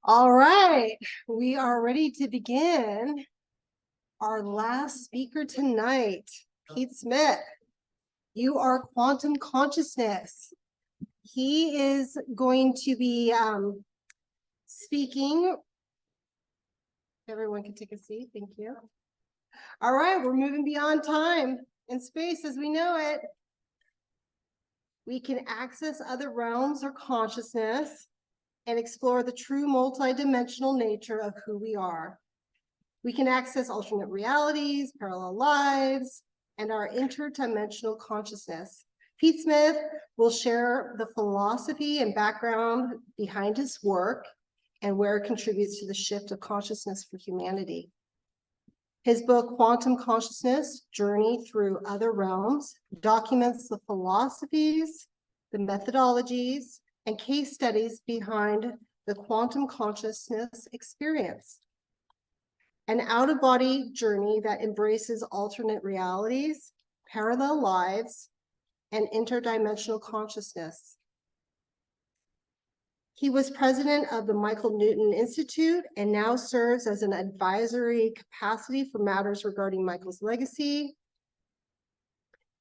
All right, we are ready to begin. Our last speaker tonight, Pete Smith. You are quantum consciousness. He is going to be speaking. Everyone can take a seat. Thank you. All right, we're moving beyond time and space as we know it. We can access other realms or consciousness and explore the true multidimensional nature of who we are. We can access alternate realities, parallel lives, and our interdimensional consciousness. Pete Smith will share the philosophy and background behind his work and where it contributes to the shift of consciousness for humanity. His book, Quantum Consciousness: Journey Through Other Realms, documents the philosophies, the methodologies, and case studies behind the quantum consciousness experience. An out-of-body journey that embraces alternate realities, parallel lives, and interdimensional consciousness. He was president of the Michael Newton Institute and now serves as an advisory capacity for matters regarding Michael's legacy.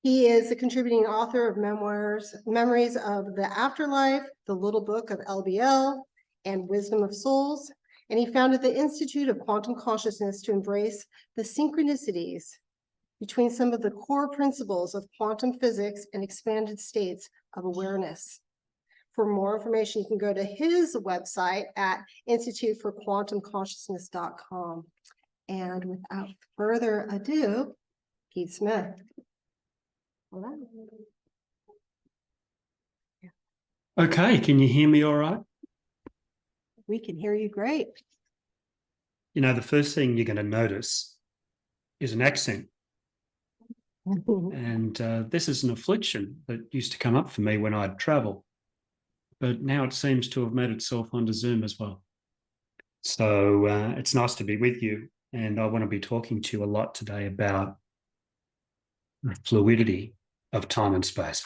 He is a contributing author of Memories of the Afterlife, The Little Book of LBL, and Wisdom of Souls. And he founded the Institute of Quantum Consciousness to embrace the synchronicities between some of the core principles of quantum physics and expanded states of awareness. For more information, you can go to his website at instituteforquantumconsciousness.com. And without further ado, Pete Smith. Okay, can you hear me all right? We can hear you great. You know, the first thing you're going to notice is an accent. And this is an affliction that used to come up for me when I'd travel. But now it seems to have made itself onto Zoom as well. So it's nice to be with you. And I want to be talking to you a lot today about the fluidity of time and space.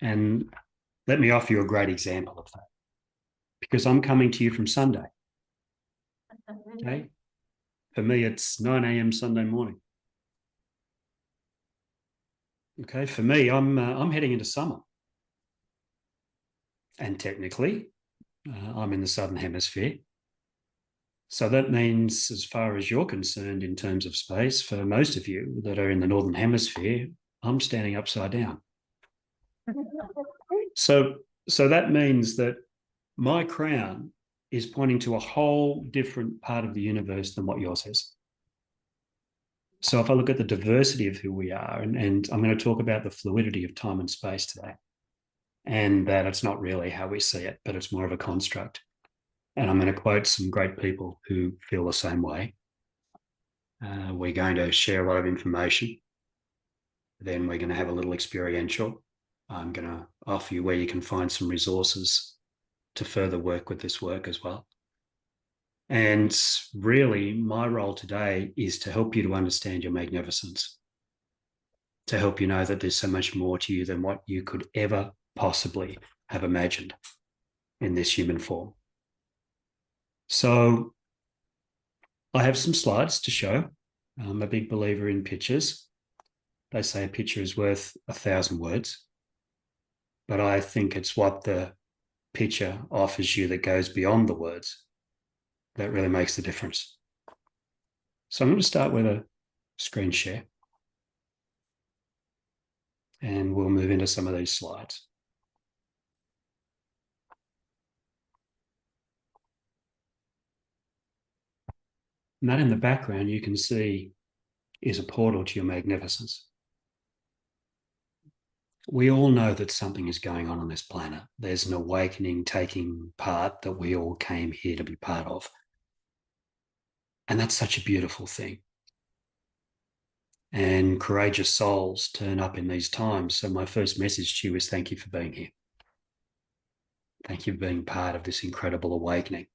And let me offer you a great example of that. Because I'm coming to you from Sunday. Okay? For me, it's 9 a.m. Sunday morning. Okay, for me, I'm heading into summer. And technically, I'm in the Southern Hemisphere. So that means, as far as you're concerned in terms of space, for most of you that are in the Northern Hemisphere, I'm standing upside down. So that means that my crown is pointing to a whole different part of the universe than what yours is. So if I look at the diversity of who we are, and I'm going to talk about the fluidity of time and space today, and that it's not really how we see it, but it's more of a construct. And I'm going to quote some great people who feel the same way. We're going to share a lot of information. Then we're going to have a little experiential. I'm going to offer you where you can find some resources to further work with this work as well. And really, my role today is to help you to understand your magnificence, to help you know that there's so much more to you than what you could ever possibly have imagined in this human form. So I have some slides to show. I'm a big believer in pictures. They say a picture is worth 1,000 words, but I think it's what the picture offers you that goes beyond the words that really makes the difference. So I'm going to start with a screen share, and we'll move into some of these slides. And that in the background you can see is a portal to your magnificence. We all know that something is going on this planet. There's an awakening taking part that we all came here to be part of. And that's such a beautiful thing. And courageous souls turn up in these times. So my first message to you is thank you for being here. Thank you for being part of this incredible awakening.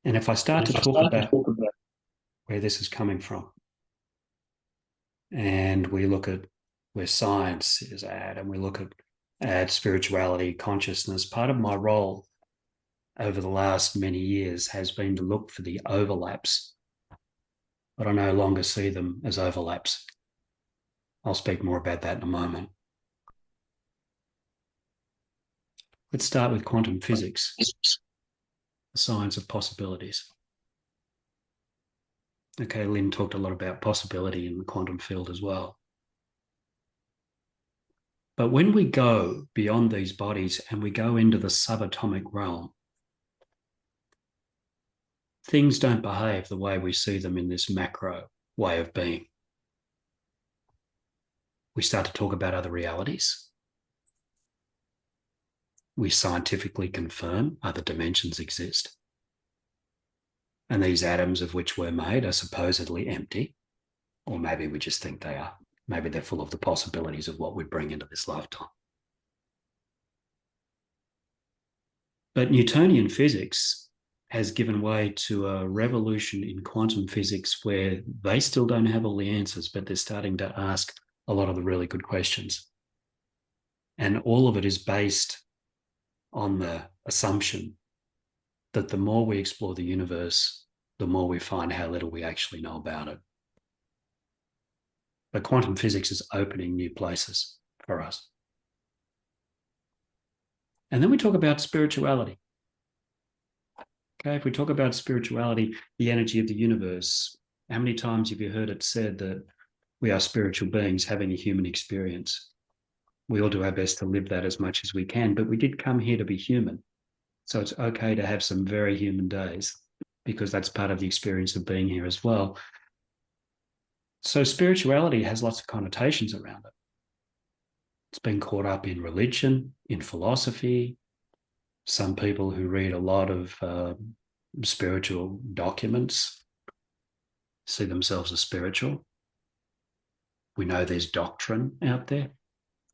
And if I start to talk about where this is coming from, and we look at where science is at, and we look at at spirituality, consciousness, part of my role over the last many years has been to look for the overlaps, but I no longer see them as overlaps. I'll speak more about that in a moment. Let's start with quantum physics, the science of possibilities. Okay, Lynn talked a lot about possibility in the quantum field as well. But when we go beyond these bodies and we go into the subatomic realm, things don't behave the way we see them in this macro way of being. We start to talk about other realities. We scientifically confirm other dimensions exist. And these atoms of which we're made are supposedly empty, or maybe we just think they are. Maybe they're full of the possibilities of what we bring into this lifetime. But Newtonian physics has given way to a revolution in quantum physics where they still don't have all the answers, but they're starting to ask a lot of the really good questions. And all of it is based on the assumption that the more we explore the universe, the more we find how little we actually know about it. But quantum physics is opening new places for us. And then we talk about spirituality. Okay, if we talk about spirituality, the energy of the universe, how many times have you heard it said that we are spiritual beings having a human experience? We all do our best to live that as much as we can, but we did come here to be human. So it's okay to have some very human days because that's part of the experience of being here as well. So spirituality has lots of connotations around it. It's been caught up in religion, in philosophy. Some people who read a lot of spiritual documents see themselves as spiritual. We know there's doctrine out there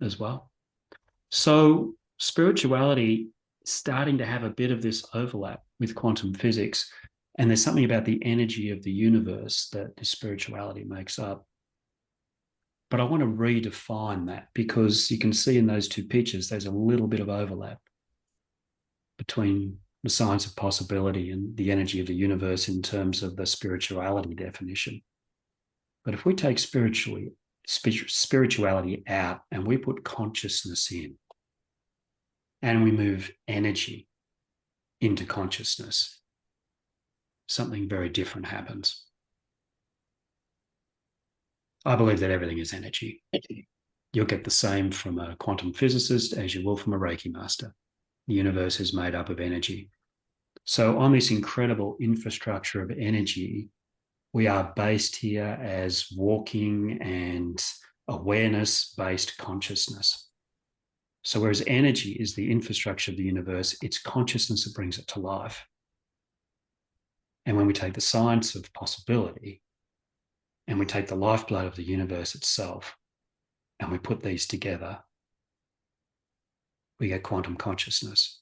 as well. So spirituality is starting to have a bit of this overlap with quantum physics. And there's something about the energy of the universe that this spirituality makes up. But I want to redefine that because you can see in those two pictures, there's a little bit of overlap between the science of possibility and the energy of the universe in terms of the spirituality definition. But if we take spirituality out and we put consciousness in and we move energy into consciousness, something very different happens. I believe that everything is energy. You'll get the same from a quantum physicist as you will from a Reiki master. The universe is made up of energy. So on this incredible infrastructure of energy, we are based here as walking and awareness-based consciousness. So whereas energy is the infrastructure of the universe, it's consciousness that brings it to life. And when we take the science of possibility and we take the lifeblood of the universe itself and we put these together, we get quantum consciousness.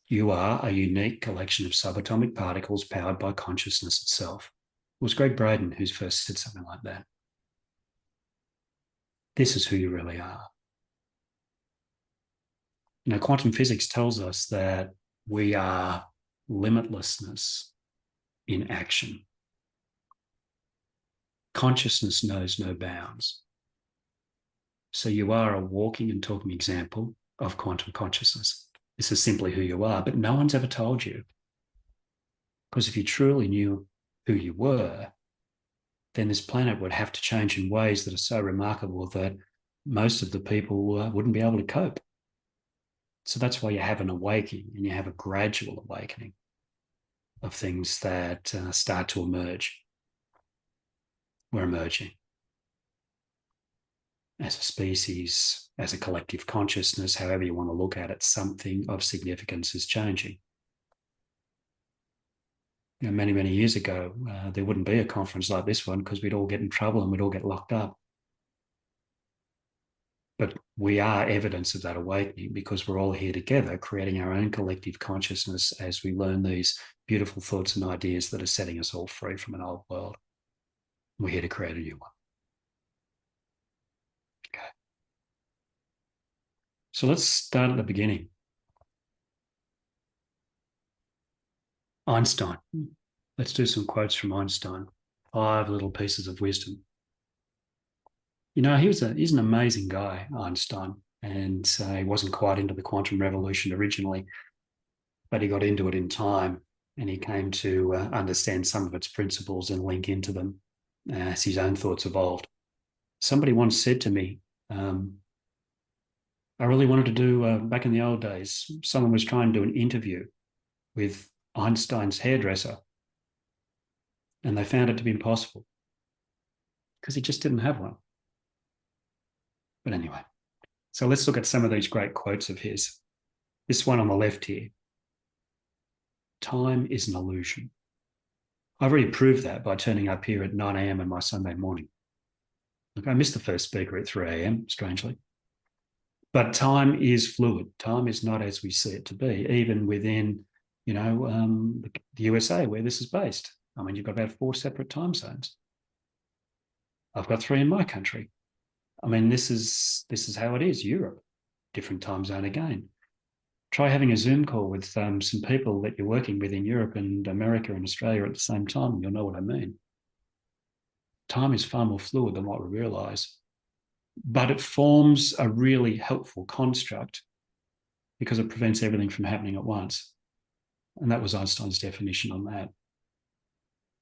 You are a unique collection of subatomic particles powered by consciousness itself. It was Greg Braden who first said something like that. This is who you really are. You know, quantum physics tells us that we are limitlessness in action. Consciousness knows no bounds. So you are a walking and talking example of quantum consciousness. This is simply who you are, but no one's ever told you. Because if you truly knew who you were, then this planet would have to change in ways that are so remarkable that most of the people wouldn't be able to cope. So that's why you have an awakening and you have a gradual awakening of things that start to emerge. We're emerging as a species, as a collective consciousness, however you want to look at it, something of significance is changing. You know, many, many years ago, there wouldn't be a conference like this one because we'd all get in trouble and we'd all get locked up. But we are evidence of that awakening because we're all here together creating our own collective consciousness as we learn these beautiful thoughts and ideas that are setting us all free from an old world. We're here to create a new one. Okay. So let's start at the beginning. Einstein. Let's do some quotes from Einstein. 5 little pieces of wisdom. You know, he's an amazing guy, Einstein, and he wasn't quite into the quantum revolution originally, but he got into it in time, and he came to understand some of its principles and link into them as his own thoughts evolved. Somebody once said to me, I really wanted to do, back in the old days, someone was trying to do an interview with Einstein's hairdresser, and they found it to be impossible because he just didn't have one. But anyway, so let's look at some of these great quotes of his. This one on the left here. Time is an illusion. I've already proved that by turning up here at 9 a.m. on my Sunday morning. Look, I missed the first speaker at 3 a.m., strangely. But time is fluid. Time is not as we see it to be, even within, the USA where this is based. I mean, you've got about 4 separate time zones. I've got 3 in my country. I mean, this is how it is. Europe, different time zone again. Try having a Zoom call with some people that you're working with in Europe and America and Australia at the same time. You'll know what I mean. Time is far more fluid than what we realise. But it forms a really helpful construct because it prevents everything from happening at once. And that was Einstein's definition on that.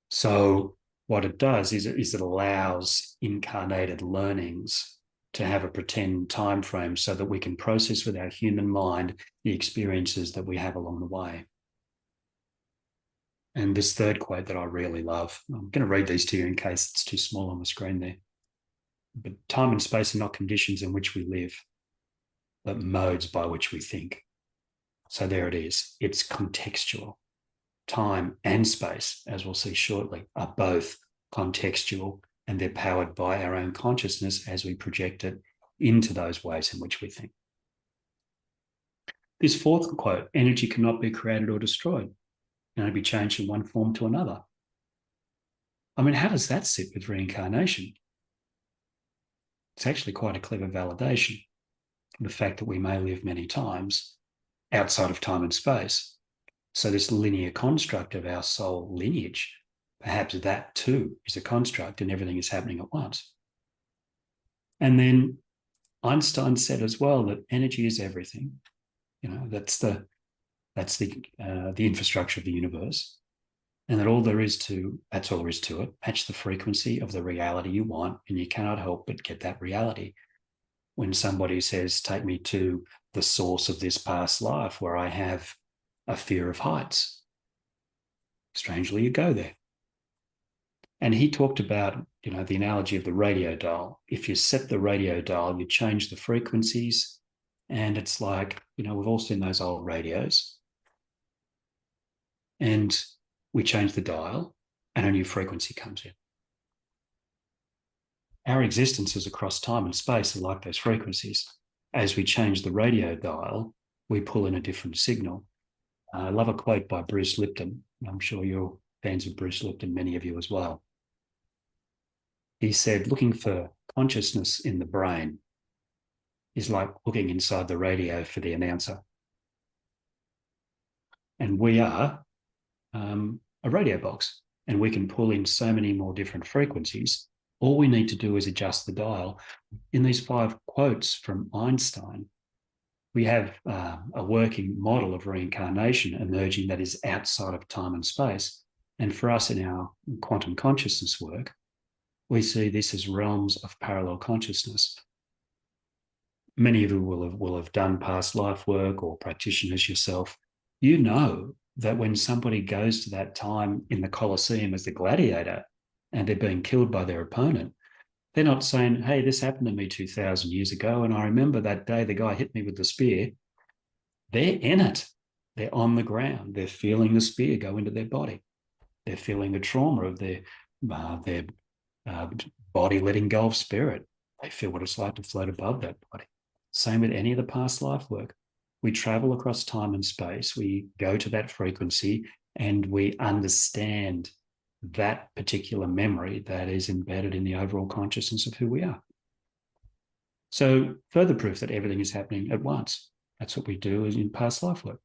So what it does is it allows incarnated learnings to have a pretend time frame so that we can process with our human mind the experiences that we have along the way. And this third quote that I really love, I'm going to read these to you in case it's too small on the screen there. But time and space are not conditions in which we live, but modes by which we think. So there it is. It's contextual. Time and space, as we'll see shortly, are both contextual, and they're powered by our own consciousness as we project it into those ways in which we think. This fourth quote, energy cannot be created or destroyed. It can only be changed from one form to another. I mean, how does that sit with reincarnation? It's actually quite a clever validation. The fact that we may live many times outside of time and space. So this linear construct of our soul lineage, perhaps that too is a construct and everything is happening at once. And then Einstein said as well that energy is everything. That's the infrastructure of the universe. And that that's all there is to it. Match the frequency of the reality you want, and you cannot help but get that reality. When somebody says, take me to the source of this past life where I have a fear of heights, strangely, you go there. And he talked about, the analogy of the radio dial. If you set the radio dial, you change the frequencies, and it's like, we've all seen those old radios. And we change the dial, and a new frequency comes in. Our existences across time and space are like those frequencies. As we change the radio dial, we pull in a different signal. I love a quote by Bruce Lipton. I'm sure you're fans of Bruce Lipton, many of you as well. He said, looking for consciousness in the brain is like looking inside the radio for the announcer. And we are a radio box, and we can pull in so many more different frequencies. All we need to do is adjust the dial. In these 5 quotes from Einstein, we have a working model of reincarnation emerging that is outside of time and space. And for us in our quantum consciousness work, we see this as realms of parallel consciousness. Many of you will have done past life work or practitioners yourself. You know that when somebody goes to that time in the Colosseum as the gladiator and they're being killed by their opponent, they're not saying, hey, this happened to me 2,000 years ago, and I remember that day the guy hit me with the spear. They're in it. They're on the ground. They're feeling the spear go into their body. They're feeling the trauma of their body letting go of spirit. They feel what it's like to float above that body. Same with any of the past life work. We travel across time and space. We go to that frequency and we understand that particular memory that is embedded in the overall consciousness of who we are. So further proof that everything is happening at once. That's what we do in past life work.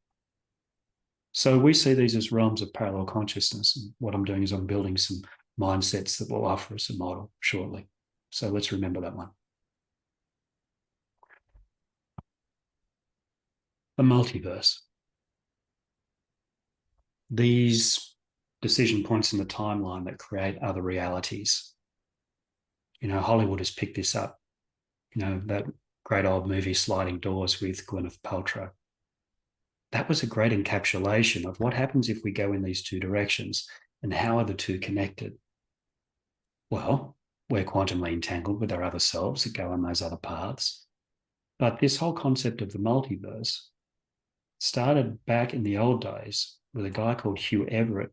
So we see these as realms of parallel consciousness. And what I'm doing is I'm building some mindsets that will offer us a model shortly. So let's remember that one. The multiverse. These decision points in the timeline that create other realities. Hollywood has picked this up. That great old movie Sliding Doors with Gwyneth Paltrow. That was a great encapsulation of what happens if we go in these two directions and how are the two connected. Well, we're quantumly entangled with our other selves that go on those other paths. But this whole concept of the multiverse started back in the old days with a guy called Hugh Everett,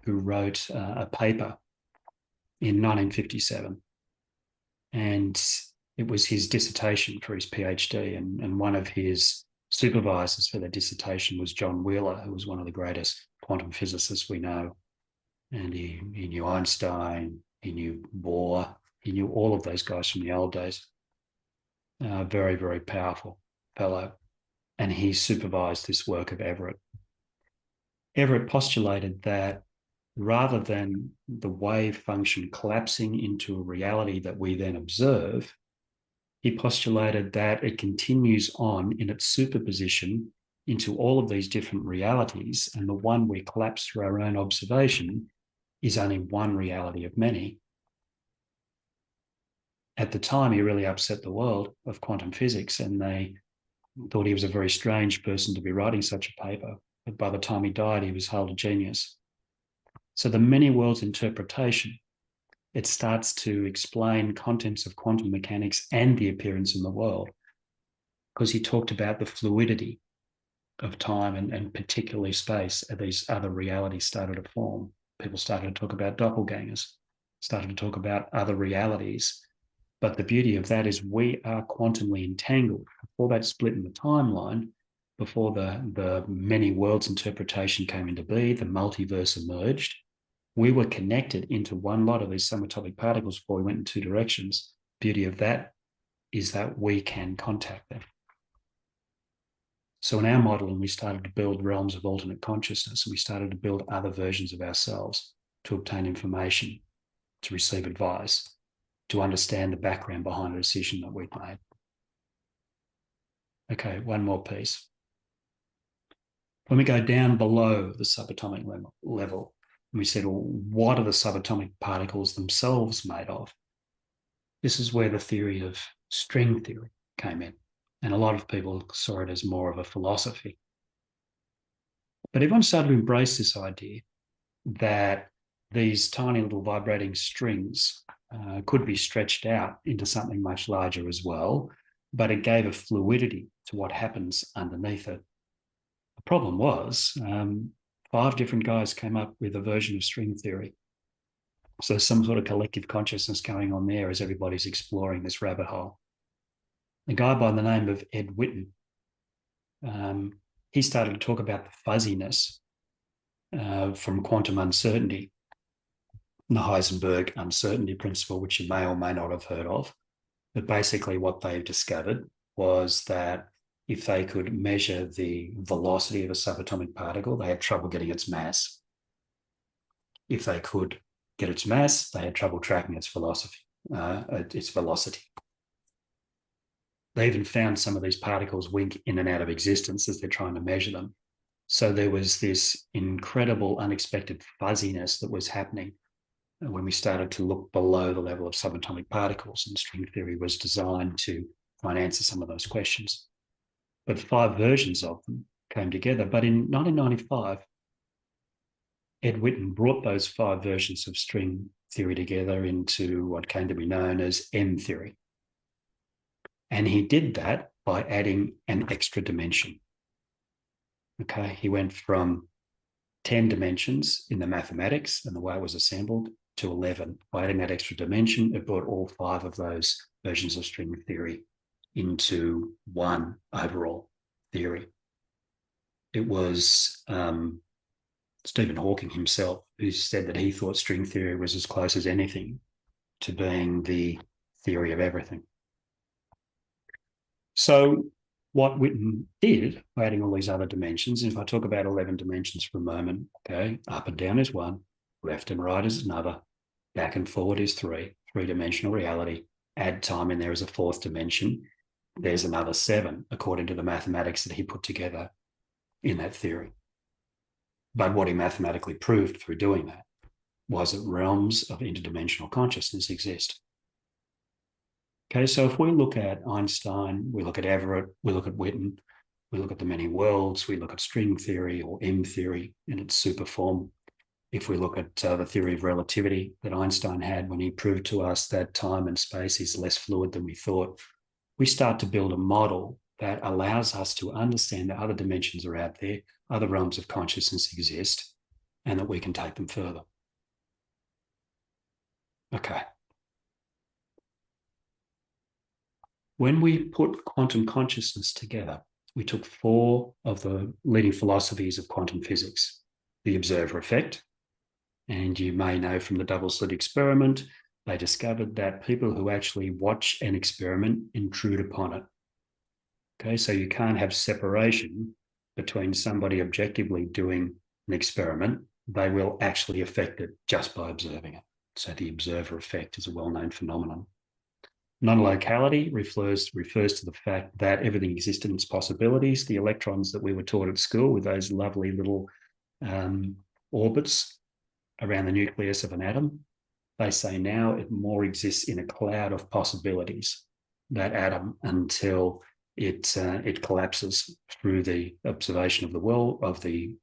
who wrote a paper in 1957. And it was his dissertation for his PhD. And one of his supervisors for the dissertation was John Wheeler, who was one of the greatest quantum physicists we know. And he knew Einstein, he knew Bohr, he knew all of those guys from the old days. Very, very powerful fellow. And he supervised this work of Everett. Everett postulated that rather than the wave function collapsing into a reality that we then observe, he postulated that it continues on in its superposition into all of these different realities, and the one we collapse through our own observation is only one reality of many. At the time, he really upset the world of quantum physics, and they thought he was a very strange person to be writing such a paper. But by the time he died, he was hailed a genius. So the many worlds interpretation, it starts to explain contents of quantum mechanics and the appearance in the world, because he talked about the fluidity of time and particularly space as these other realities started to form. People started to talk about doppelgangers, started to talk about other realities. But the beauty of that is we are quantumly entangled. Before that split in the timeline, before the many worlds interpretation came into being, the multiverse emerged, we were connected into one lot of these subatomic particles before we went in two directions. Beauty of that is that we can contact them. So in our modeling, we started to build realms of alternate consciousness, and we started to build other versions of ourselves to obtain information, to receive advice, to understand the background behind a decision that we've made. Okay, one more piece. When we go down below the subatomic level, and we said, well, what are the subatomic particles themselves made of? This is where the theory of string theory came in. And a lot of people saw it as more of a philosophy. But everyone started to embrace this idea that these tiny little vibrating strings could be stretched out into something much larger as well, but it gave a fluidity to what happens underneath it. The problem was 5 different guys came up with a version of string theory. So there's some sort of collective consciousness going on there as everybody's exploring this rabbit hole. A guy by the name of Ed Witten, he started to talk about the fuzziness from quantum uncertainty, the Heisenberg uncertainty principle, which you may or may not have heard of. But basically what they've discovered was that if they could measure the velocity of a subatomic particle, they had trouble getting its mass. If they could get its mass, they had trouble tracking its velocity. They even found some of these particles wink in and out of existence as they're trying to measure them. So there was this incredible, unexpected fuzziness that was happening when we started to look below the level of subatomic particles, and string theory was designed to try and answer some of those questions. But 5 versions of them came together. But in 1995, Ed Witten brought those 5 versions of string theory together into what came to be known as M theory. And he did that by adding an extra dimension. Okay, he went from 10 dimensions in the mathematics and the way it was assembled to 11. By adding that extra dimension, it brought all 5 of those versions of string theory into one overall theory. It was Stephen Hawking himself who said that he thought string theory was as close as anything to being the theory of everything. So what Witten did, adding all these other dimensions, if I talk about 11 dimensions for a moment, okay, up and down is one, left and right is another, back and forward is three-dimensional reality. Add time in there as a fourth dimension. There's another 7, according to the mathematics that he put together in that theory. But what he mathematically proved through doing that was that realms of interdimensional consciousness exist. Okay, so if we look at Einstein, we look at Everett, we look at Witten, we look at the many worlds, we look at string theory or M theory in its super form. If we look at the theory of relativity that Einstein had when he proved to us that time and space is less fluid than we thought, we start to build a model that allows us to understand that other dimensions are out there, other realms of consciousness exist, and that we can take them further. Okay. When we put quantum consciousness together, we took 4 of the leading philosophies of quantum physics, the observer effect, and you may know from the double slit experiment, they discovered that people who actually watch an experiment intrude upon it. Okay, so you can't have separation between somebody objectively doing an experiment. They will actually affect it just by observing it. So the observer effect is a well-known phenomenon. Non-locality refers to the fact that everything exists in its possibilities. The electrons that we were taught at school with those lovely little orbits around the nucleus of an atom, they say now it more exists in a cloud of possibilities, that atom, until it collapses through the observation of the world, of the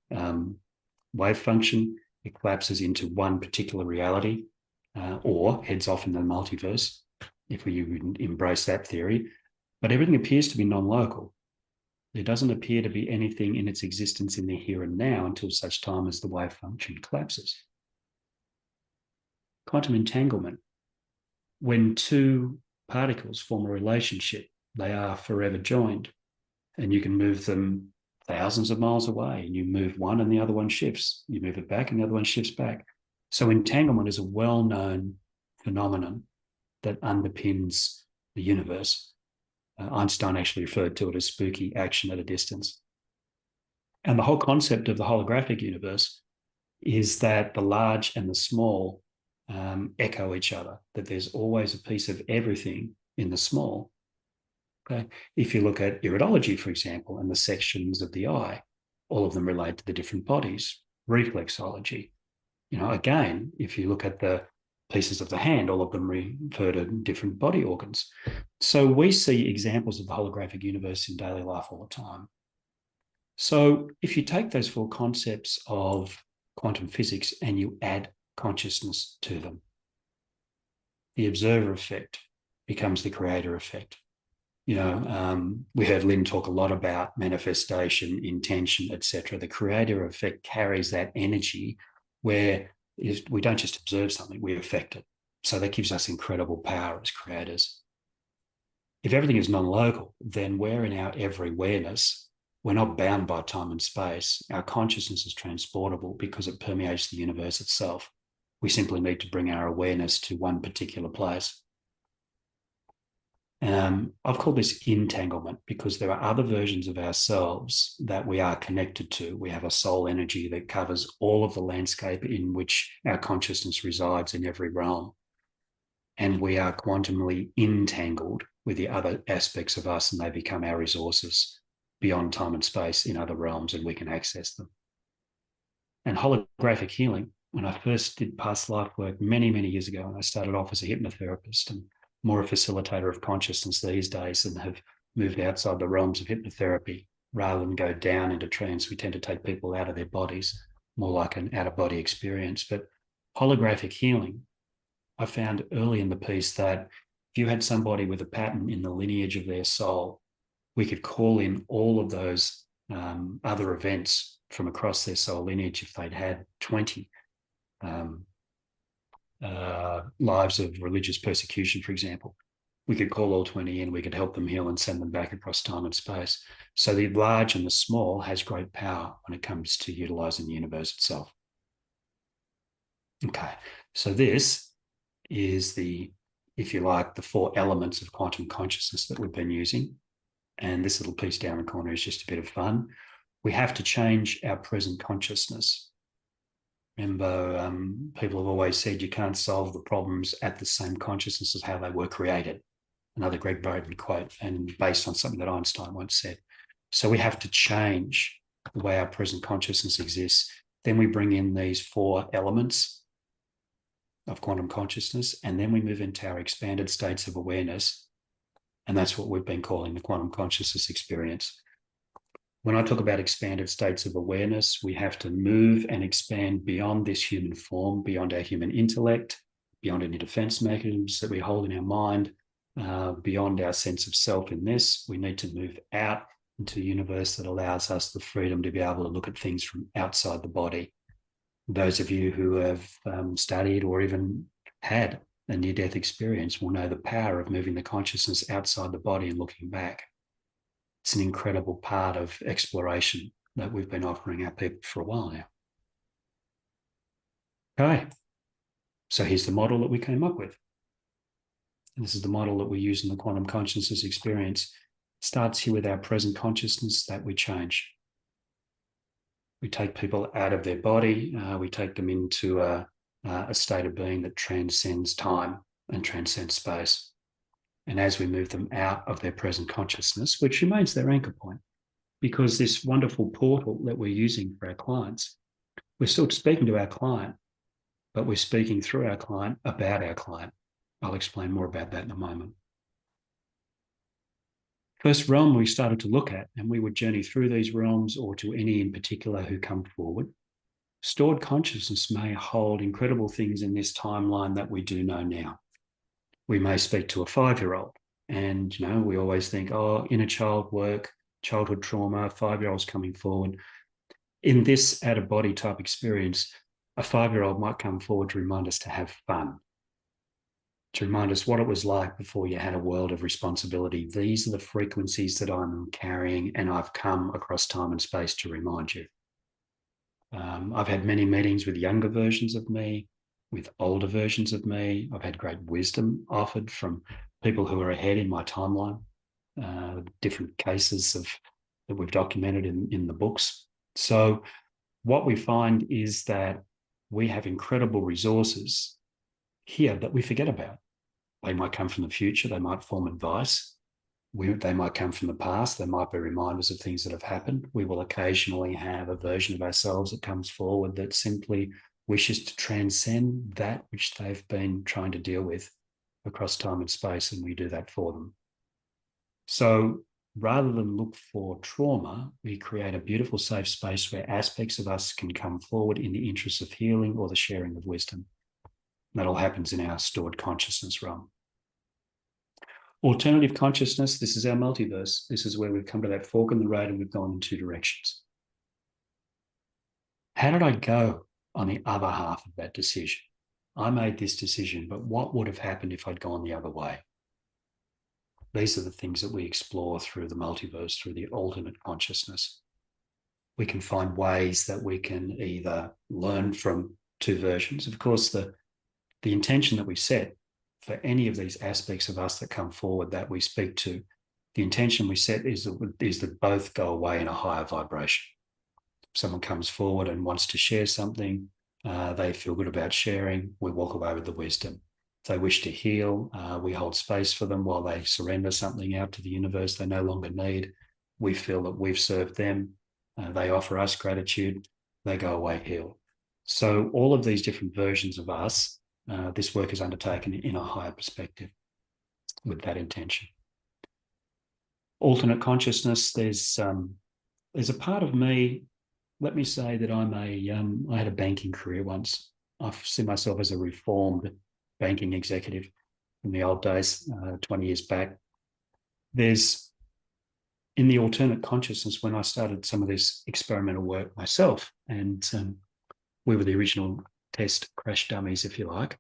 wave function. It collapses into one particular reality or heads off in the multiverse, if we embrace that theory. But everything appears to be non-local. There doesn't appear to be anything in its existence in the here and now until such time as the wave function collapses. Quantum entanglement. When 2 particles form a relationship, they are forever joined, and you can move them thousands of miles away, and you move one and the other one shifts. You move it back and the other one shifts back. So entanglement is a well-known phenomenon that underpins the universe. Einstein actually referred to it as spooky action at a distance. And the whole concept of the holographic universe is that the large and the small echo each other, that there's always a piece of everything in the small. Okay? If you look at iridology, for example, and the sections of the eye, all of them relate to the different bodies. Reflexology, again, if you look at the pieces of the hand, all of them refer to different body organs. So we see examples of the holographic universe in daily life all the time. So if you take those 4 concepts of quantum physics and you add consciousness to them, the observer effect becomes the creator effect. We heard Lynn talk a lot about manifestation, intention, etc. The creator effect carries that energy where we don't just observe something, we affect it. So that gives us incredible power as creators. If everything is non-local, then we're in our every awareness. We're not bound by time and space. Our consciousness is transportable because it permeates the universe itself. We simply need to bring our awareness to one particular place. I've called this entanglement because there are other versions of ourselves that we are connected to. We have a soul energy that covers all of the landscape in which our consciousness resides in every realm. And we are quantumly entangled with the other aspects of us, and they become our resources beyond time and space in other realms, and we can access them. And holographic healing, when I first did past life work many, many years ago, and I started off as a hypnotherapist and more a facilitator of consciousness these days, and have moved outside the realms of hypnotherapy rather than go down into trance. We tend to take people out of their bodies, more like an out-of-body experience. But holographic healing, I found early in the piece that if you had somebody with a pattern in the lineage of their soul, we could call in all of those other events from across their soul lineage. If they'd had 20 lives of religious persecution, for example, we could call all 20 in, we could help them heal and send them back across time and space. So the large and the small has great power when it comes to utilizing the universe itself. Okay, so this is the, if you like, the 4 elements of quantum consciousness that we've been using. And this little piece down the corner is just a bit of fun. We have to change our present consciousness. Remember, people have always said you can't solve the problems at the same consciousness as how they were created. Another Greg Braden quote, and based on something that Einstein once said. So we have to change the way our present consciousness exists. Then we bring in these 4 elements of quantum consciousness, and then we move into our expanded states of awareness. And that's what we've been calling the quantum consciousness experience. When I talk about expanded states of awareness, we have to move and expand beyond this human form, beyond our human intellect, beyond any defense mechanisms that we hold in our mind, beyond our sense of self in this. We need to move out into a universe that allows us the freedom to be able to look at things from outside the body. Those of you who have studied or even had a near-death experience will know the power of moving the consciousness outside the body and looking back. It's an incredible part of exploration that we've been offering our people for a while now. Okay, so here's the model that we came up with. And this is the model that we use in the quantum consciousness experience. It starts here with our present consciousness that we change. We take people out of their body, we take them into a state of being that transcends time and transcends space. And as we move them out of their present consciousness, which remains their anchor point, because this wonderful portal that we're using for our clients, we're still speaking to our client, but we're speaking through our client about our client. I'll explain more about that in a moment. First realm we started to look at, and we would journey through these realms or to any in particular who come forward. Stored consciousness may hold incredible things in this timeline that we do know now. We may speak to a 5-year-old, and we always think, oh, inner child work, childhood trauma, 5-year-olds coming forward. In this out-of-body type experience, a 5-year-old might come forward to remind us to have fun, to remind us what it was like before you had a world of responsibility. These are the frequencies that I'm carrying, and I've come across time and space to remind you. I've had many meetings with younger versions of me, with older versions of me. I've had great wisdom offered from people who are ahead in my timeline, different cases that we've documented in the books. So what we find is that we have incredible resources here that we forget about. They might come from the future. They might form advice. They might come from the past. They might be reminders of things that have happened. We will occasionally have a version of ourselves that comes forward that simply wishes to transcend that which they've been trying to deal with across time and space, and we do that for them. So rather than look for trauma, we create a beautiful safe space where aspects of us can come forward in the interest of healing or the sharing of wisdom. That all happens in our stored consciousness realm. Alternative consciousness, this is our multiverse. This is where we've come to that fork in the road and we've gone in 2 directions. How did I go on the other half of that decision? I made this decision, but what would have happened if I'd gone the other way? These are the things that we explore through the multiverse, through the alternate consciousness. We can find ways that we can either learn from 2 versions. Of course, the intention that we set for any of these aspects of us that come forward that we speak to, the intention we set is that both go away in a higher vibration. If someone comes forward and wants to share something, they feel good about sharing, we walk away with the wisdom. If they wish to heal, we hold space for them while they surrender something out to the universe they no longer need. We feel that we've served them. They offer us gratitude. They go away healed. So all of these different versions of us, this work is undertaken in a higher perspective with that intention. Alternate consciousness, there's a part of me, let me say that I had a banking career once. I see myself as a reformed banking executive in the old days, 20 years back. There's, in the alternate consciousness, when I started some of this experimental work myself, and we were the original test crash dummies, if you like,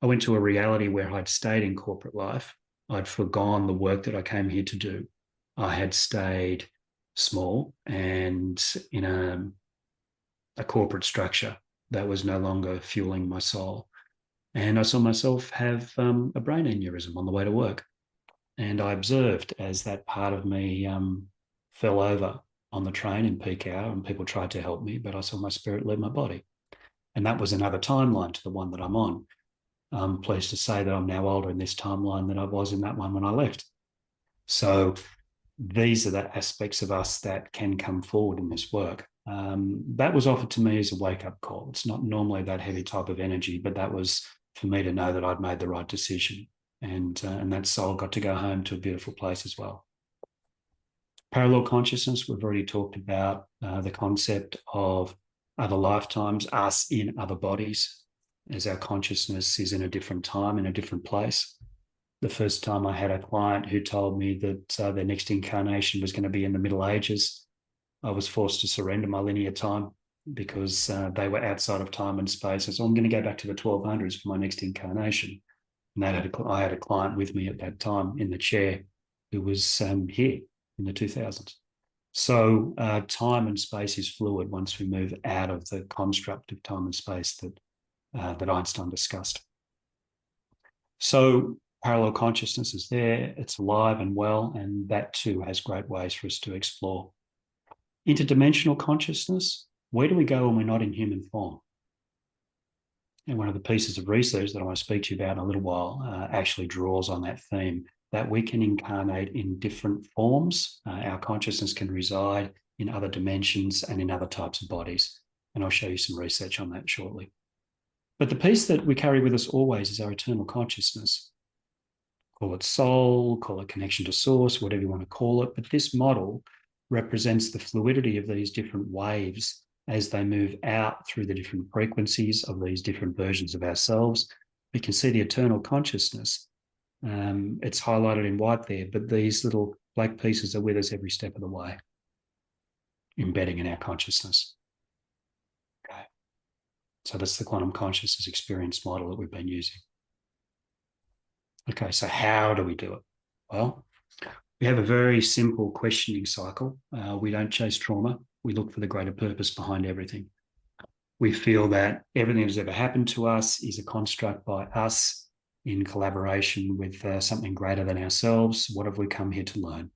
I went to a reality where I'd stayed in corporate life. I'd forgone the work that I came here to do. I had stayed small and in a corporate structure that was no longer fueling my soul. And I saw myself have a brain aneurysm on the way to work. And I observed as that part of me fell over on the train in peak hour, and people tried to help me, but I saw my spirit leave my body. And that was another timeline to the one that I'm on. I'm pleased to say that I'm now older in this timeline than I was in that one when I left. So these are the aspects of us that can come forward in this work. That was offered to me as a wake-up call. It's not normally that heavy type of energy, but that was for me to know that I'd made the right decision. And that soul got to go home to a beautiful place as well. Parallel consciousness, we've already talked about the concept of other lifetimes, us in other bodies, as our consciousness is in a different time, in a different place. The first time I had a client who told me that their next incarnation was going to be in the Middle Ages, I was forced to surrender my linear time because they were outside of time and space. So I'm going to go back to the 1200s for my next incarnation. And I had a client with me at that time in the chair who was here in the 2000s. So time and space is fluid once we move out of the construct of time and space that Einstein discussed. So parallel consciousness is there, it's alive and well, and that too has great ways for us to explore. Interdimensional consciousness, where do we go when we're not in human form? And one of the pieces of research that I want to speak to you about in a little while actually draws on that theme, that we can incarnate in different forms. Our consciousness can reside in other dimensions and in other types of bodies. And I'll show you some research on that shortly. But the piece that we carry with us always is our eternal consciousness. Call it soul, call it connection to source, whatever you want to call it. But this model represents the fluidity of these different waves as they move out through the different frequencies of these different versions of ourselves. We can see the eternal consciousness. It's highlighted in white there, but these little black pieces are with us every step of the way, embedding in our consciousness. Okay. So that's the quantum consciousness experience model that we've been using. Okay, so how do we do it? Well, we have a very simple questioning cycle. We don't chase trauma. We look for the greater purpose behind everything. We feel that everything that's ever happened to us is a construct by us in collaboration with something greater than ourselves. What have we come here to learn?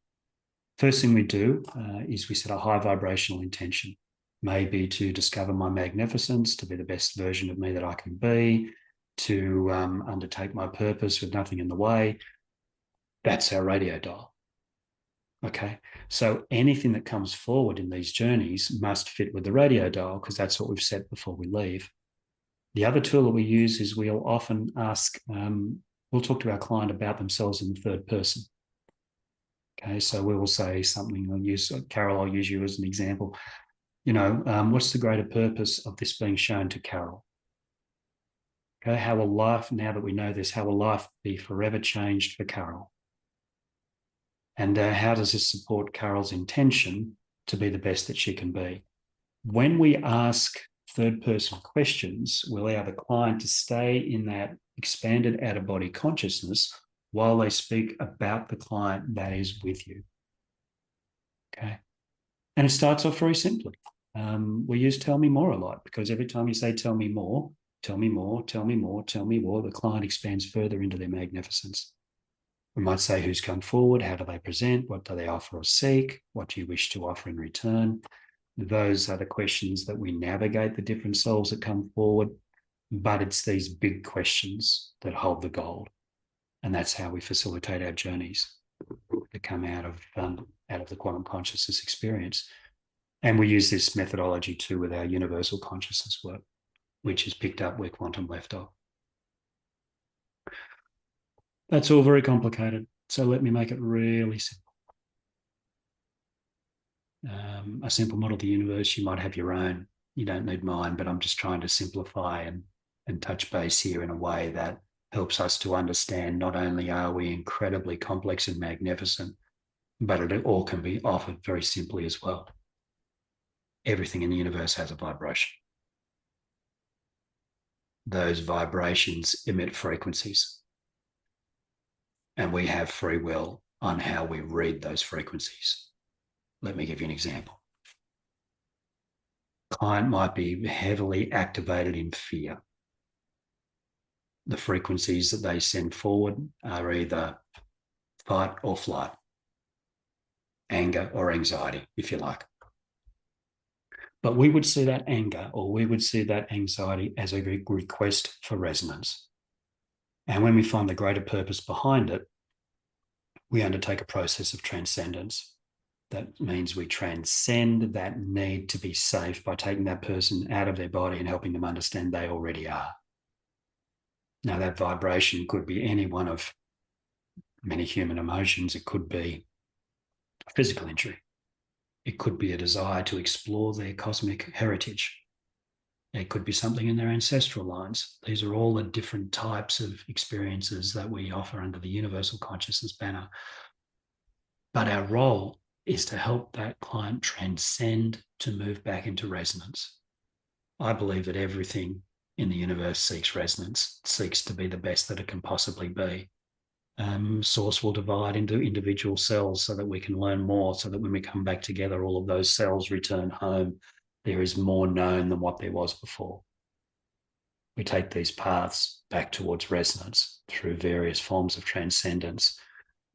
First thing we do is we set a high vibrational intention, maybe to discover my magnificence, to be the best version of me that I can be, to undertake my purpose with nothing in the way. That's our radio dial. Okay, so anything that comes forward in these journeys must fit with the radio dial because that's what we've set before we leave. The other tool that we use is we'll often ask, we'll talk to our client about themselves in the third person. Okay, so we will say something, Carol, I'll use you as an example. What's the greater purpose of this being shown to Carol? Okay, how will life, now that we know this, how will life be forever changed for Carol? And how does this support Carol's intention to be the best that she can be? When we ask third-person questions, we allow the client to stay in that expanded out-of-body consciousness while they speak about the client that is with you. Okay. And it starts off very simply. We use tell me more a lot because every time you say tell me more, tell me more, tell me more, tell me more, the client expands further into their magnificence. We might say who's come forward, how do they present, what do they offer or seek, what do you wish to offer in return? Those are the questions that we navigate the different souls that come forward, but it's these big questions that hold the gold. And that's how we facilitate our journeys that come out of the quantum consciousness experience. And we use this methodology too with our universal consciousness work, which is picked up where quantum left off. That's all very complicated. So let me make it really simple. A simple model of the universe, you might have your own. You don't need mine, but I'm just trying to simplify and touch base here in a way that helps us to understand not only are we incredibly complex and magnificent, but it all can be offered very simply as well. Everything in the universe has a vibration. Those vibrations emit frequencies. And we have free will on how we read those frequencies. Let me give you an example. Client might be heavily activated in fear. The frequencies that they send forward are either fight or flight, anger or anxiety, if you like. But we would see that anger or we would see that anxiety as a request for resonance. And when we find the greater purpose behind it, we undertake a process of transcendence. That means we transcend that need to be safe by taking that person out of their body and helping them understand they already are. Now, that vibration could be any one of many human emotions. It could be a physical injury. It could be a desire to explore their cosmic heritage. It could be something in their ancestral lines. These are all the different types of experiences that we offer under the universal consciousness banner. But our role is to help that client transcend, to move back into resonance. I believe that everything in the universe seeks resonance, seeks to be the best that it can possibly be. Source will divide into individual cells so that we can learn more, so that when we come back together, all of those cells return home. There is more known than what there was before. We take these paths back towards resonance through various forms of transcendence,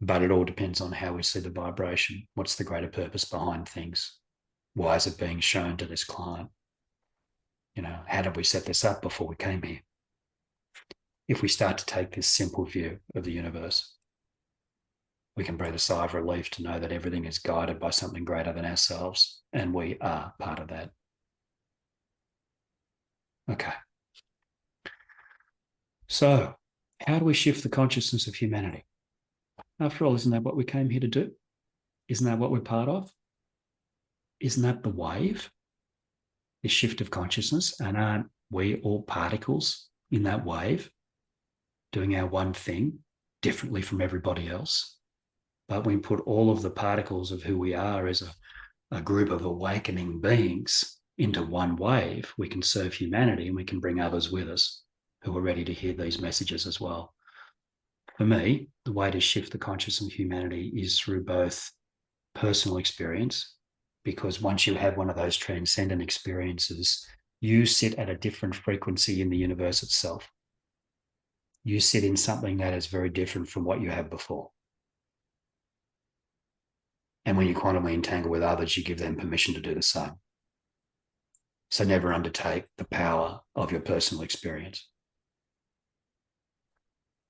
but it all depends on how we see the vibration. What's the greater purpose behind things? Why is it being shown to this client? How did we set this up before we came here? If we start to take this simple view of the universe, we can breathe a sigh of relief to know that everything is guided by something greater than ourselves, and we are part of that. Okay. So, how do we shift the consciousness of humanity? After all, isn't that what we came here to do? Isn't that what we're part of? Isn't that the wave? The shift of consciousness? And aren't we all particles in that wave, doing our one thing differently from everybody else? But we put all of the particles of who we are as a group of awakening beings into one wave, we can serve humanity and we can bring others with us who are ready to hear these messages as well. For me, the way to shift the consciousness of humanity is through both personal experience, because once you have one of those transcendent experiences, you sit at a different frequency in the universe itself. You sit in something that is very different from what you have before. And when you quantumly entangle with others, you give them permission to do the same. So never undertake the power of your personal experience.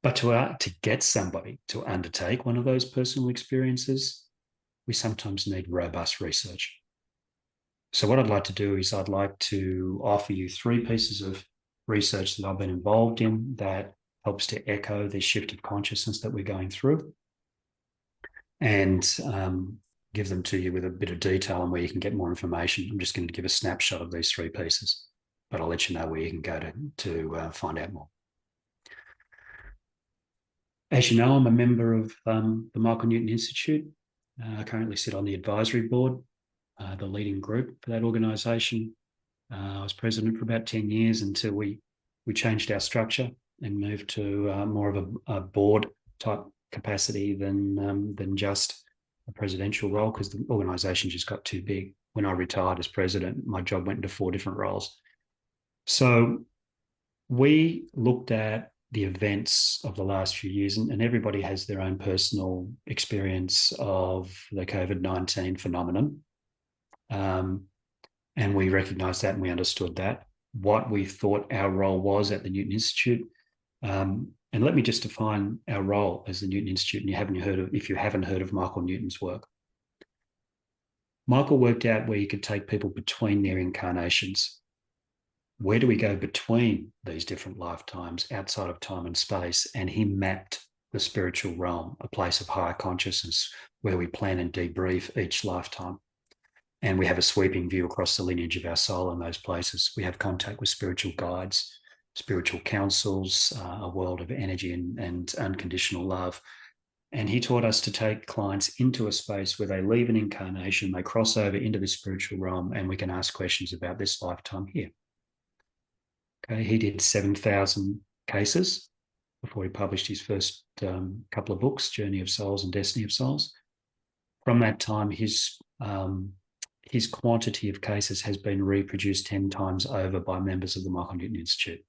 But to get somebody to undertake one of those personal experiences, we sometimes need robust research. So what I'd like to do is I'd like to offer you 3 pieces of research that I've been involved in that helps to echo this shift of consciousness that we're going through, and give them to you with a bit of detail on where you can get more information. I'm just going to give a snapshot of these 3 pieces, but I'll let you know where you can go to find out more. As you know, I'm a member of the Michael Newton Institute. I currently sit on the advisory board, the leading group for that organisation. I was president for about 10 years until we changed our structure and moved to more of a board type capacity than just a presidential role, because the organisation just got too big. When I retired as president, my job went into 4 different roles. So we looked at the events of the last few years, and everybody has their own personal experience of the COVID-19 phenomenon. And we recognised that and we understood that, what we thought our role was at the Newton Institute. And let me just define our role as the Newton Institute, and if you haven't heard of Michael Newton's work. Michael worked out where you could take people between their incarnations. Where do we go between these different lifetimes outside of time and space? And he mapped the spiritual realm, a place of higher consciousness where we plan and debrief each lifetime. And we have a sweeping view across the lineage of our soul in those places. We have contact with spiritual guides, spiritual councils, a world of energy and unconditional love. And he taught us to take clients into a space where they leave an incarnation, they cross over into the spiritual realm, and we can ask questions about this lifetime here. Okay, he did 7,000 cases before he published his first couple of books, Journey of Souls and Destiny of Souls. From that time, his quantity of cases has been reproduced 10 times over by members of the Michael Newton Institute,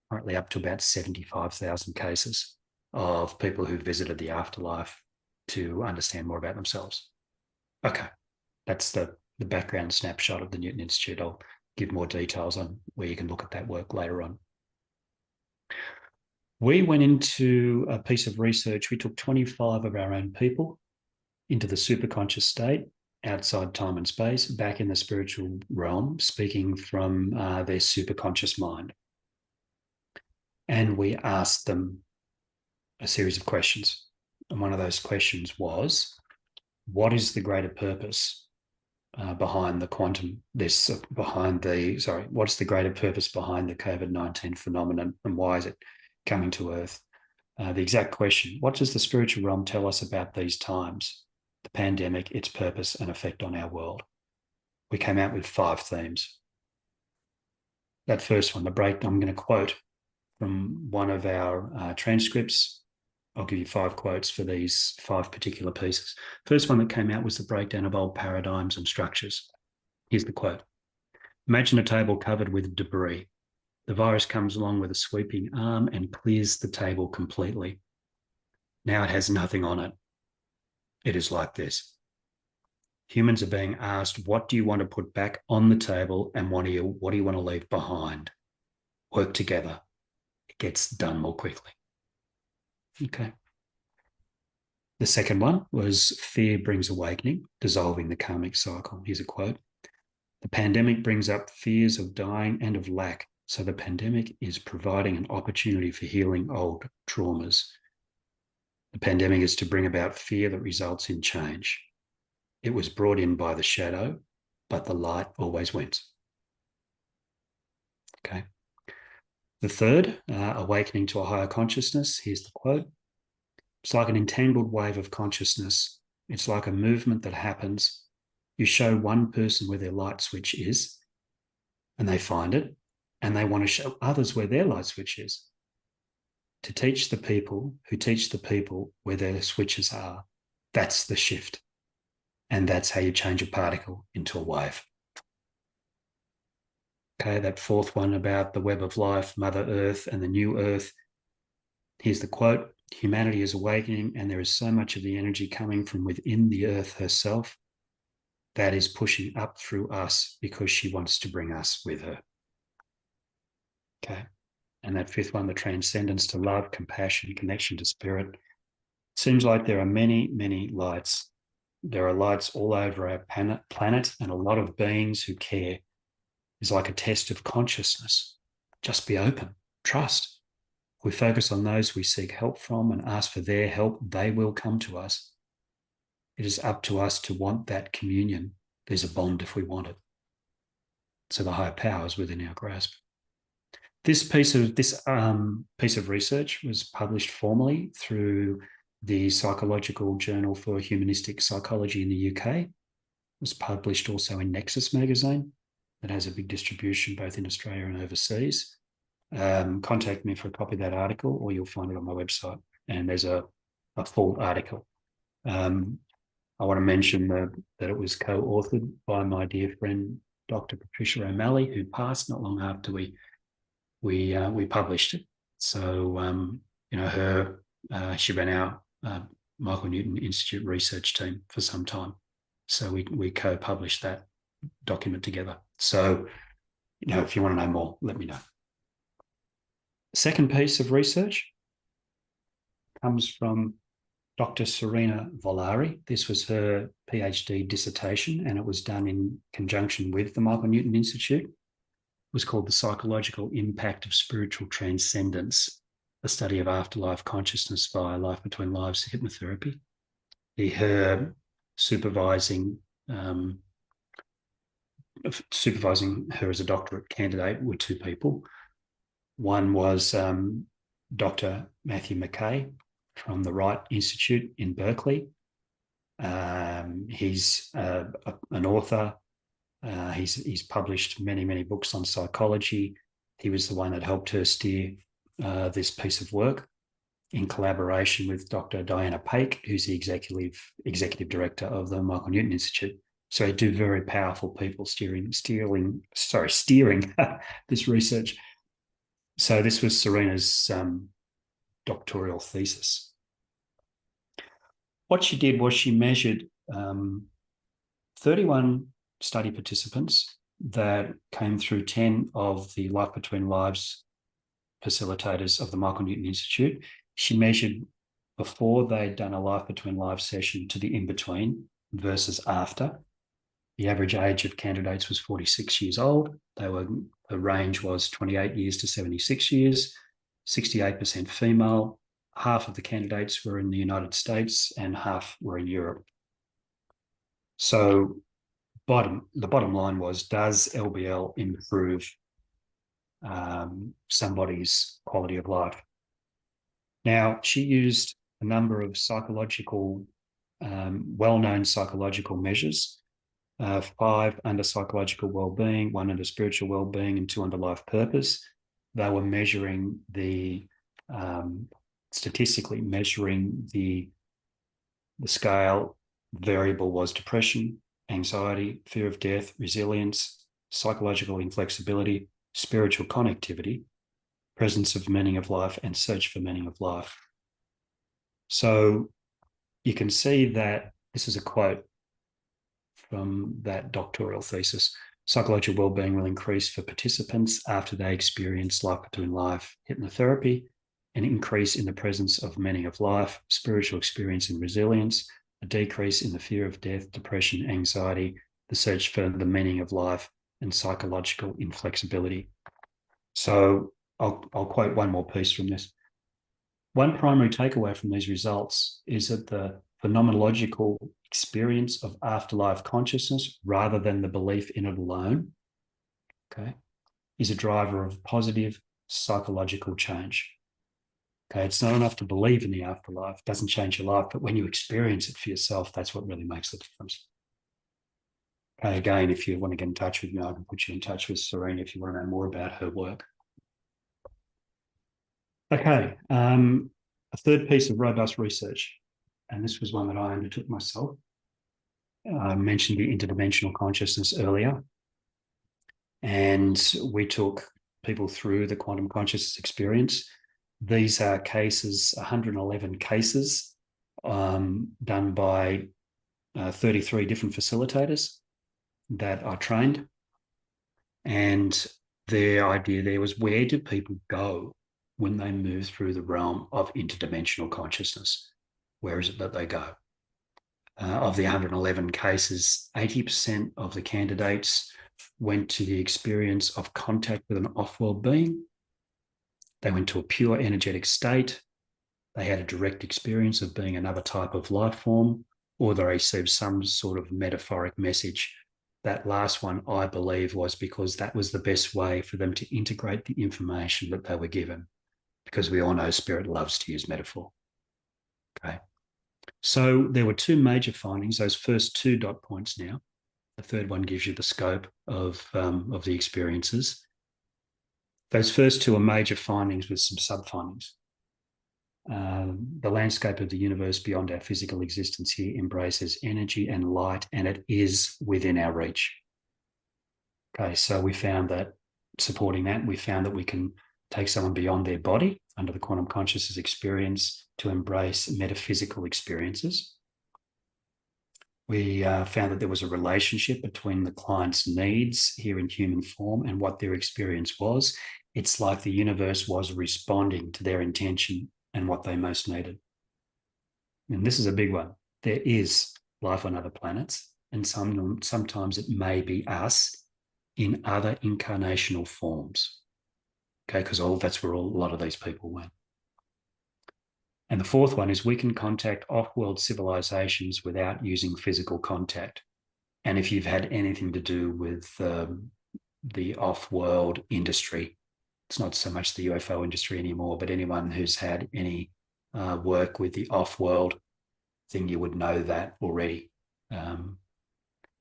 currently up to about 75,000 cases of people who visited the afterlife to understand more about themselves. Okay, that's the background snapshot of the Newton Institute. I'll give more details on where you can look at that work later on. We went into a piece of research. We took 25 of our own people into the superconscious state, outside time and space, back in the spiritual realm, speaking from their superconscious mind. And we asked them a series of questions. And one of those questions was, what is the greater purpose behind the what's the greater purpose behind the COVID-19 phenomenon, and why is it coming to Earth? The exact question, what does the spiritual realm tell us about these times, the pandemic, its purpose and effect on our world? We came out with 5 themes. That first one, the break, I'm going to quote from one of our transcripts. I'll give you 5 quotes for these 5 particular pieces. First one that came out was the breakdown of old paradigms and structures. Here's the quote. Imagine a table covered with debris. The virus comes along with a sweeping arm and clears the table completely. Now it has nothing on it. It is like this. Humans are being asked, what do you want to put back on the table and what do you want to leave behind? Work together. It gets done more quickly. Okay. The second one was fear brings awakening, dissolving the karmic cycle. Here's a quote. The pandemic brings up fears of dying and of lack. So the pandemic is providing an opportunity for healing old traumas. The pandemic is to bring about fear that results in change. It was brought in by the shadow, but the light always wins. Okay. The third, awakening to a higher consciousness. Here's the quote. It's like an entangled wave of consciousness. It's like a movement that happens. You show one person where their light switch is, and they find it, and they want to show others where their light switch is. To teach the people who teach the people where their switches are. That's the shift. And that's how you change a particle into a wave. Okay, that fourth one about the web of life, Mother Earth and the new Earth. Here's the quote. Humanity is awakening and there is so much of the energy coming from within the Earth herself that is pushing up through us because she wants to bring us with her. Okay. And that fifth one, the transcendence to love, compassion, connection to spirit. Seems like there are many, many lights. There are lights all over our planet and a lot of beings who care. It's like a test of consciousness. Just be open, trust. We focus on those we seek help from and ask for their help, they will come to us. It is up to us to want that communion. There's a bond if we want it. So the higher power is within our grasp. This piece of research was published formally through the Psychological Journal for Humanistic Psychology in the UK. It was published also in Nexus magazine that has a big distribution both in Australia and overseas. Contact me for a copy of that article or you'll find it on my website. And there's a full article. I want to mention that it was co-authored by my dear friend, Dr. Patricia O'Malley, who passed not long after we published it. So, she ran our Michael Newton Institute research team for some time. So we co-published that document together. So, if you want to know more, let me know. Second piece of research comes from Dr. Serena Volari. This was her PhD dissertation, and it was done in conjunction with the Michael Newton Institute. It was called The Psychological Impact of Spiritual Transcendence, a study of afterlife consciousness via life between lives hypnotherapy. Her supervising her as a doctorate candidate were 2 people. One was Dr. Matthew McKay from the Wright Institute in Berkeley. He's an author. He's published many, many books on psychology. He was the one that helped her steer this piece of work in collaboration with Dr. Diana Paik, who's the executive director of the Michael Newton Institute. So 2 very powerful people steering this research. So this was Serena's doctoral thesis. what she did was she measured 31 study participants that came through 10 of the Life Between Lives facilitators of the Michael Newton Institute. She measured before they'd done a Life Between Lives session to the in-between versus after. The average age of candidates was 46 years old. The range was 28 years to 76 years, 68% female. Half of the candidates were in the United States and half were in Europe. So the bottom line was, does LBL improve somebody's quality of life? Now, she used a number of psychological, well-known psychological measures, 5 under psychological well-being, 1 under spiritual well-being, and 2 under life purpose. They were measuring statistically measuring the scale. Variable was depression, anxiety, fear of death, resilience, psychological inflexibility, spiritual connectivity, presence of meaning of life, and search for meaning of life. So you can see that this is a quote from that doctoral thesis. Psychological well-being will increase for participants after they experience Life Between Life hypnotherapy, an increase in the presence of meaning of life, spiritual experience and resilience, a decrease in the fear of death, depression, anxiety, the search for the meaning of life, and psychological inflexibility. So I'll quote one more piece from this. One primary takeaway from these results is that the phenomenological experience of afterlife consciousness, rather than the belief in it alone, okay, is a driver of positive psychological change. Okay, it's not enough to believe in the afterlife, it doesn't change your life, but when you experience it for yourself, that's what really makes the difference. Okay, again, if you want to get in touch with me, I can put you in touch with Serena if you want to know more about her work. Okay, a third piece of robust research, and this was one that I undertook myself. I mentioned the interdimensional consciousness earlier, and we took people through the quantum consciousness experience. These are cases, 111 cases, done by 33 different facilitators that are trained. And their idea there was, where do people go when they move through the realm of interdimensional consciousness? Where is it that they go? Of the 111 cases, 80% of the candidates went to the experience of contact with an off-world being. They went to a pure energetic state. They had a direct experience of being another type of life form, or they received some sort of metaphoric message. That last one, I believe, was because that was the best way for them to integrate the information that they were given, because we all know spirit loves to use metaphor. Okay. So there were 2 major findings, those first 2 dot points now. The third one gives you the scope of the experiences. Those first 2 are major findings with some sub-findings. The landscape of the universe beyond our physical existence here embraces energy and light, and it is within our reach. Okay, so we found that, supporting that, we found that we can take someone beyond their body under the quantum consciousness experience to embrace metaphysical experiences. We found that there was a relationship between the client's needs here in human form and what their experience was. It's like the universe was responding to their intention and what they most needed. And this is a big one. There is life on other planets, and sometimes it may be us in other incarnational forms. Okay, because that's where a lot of these people went. And the fourth one is, we can contact off-world civilizations without using physical contact. And if you've had anything to do with the off-world industry, it's not so much the UFO industry anymore, but anyone who's had any work with the off-world thing, you would know that already.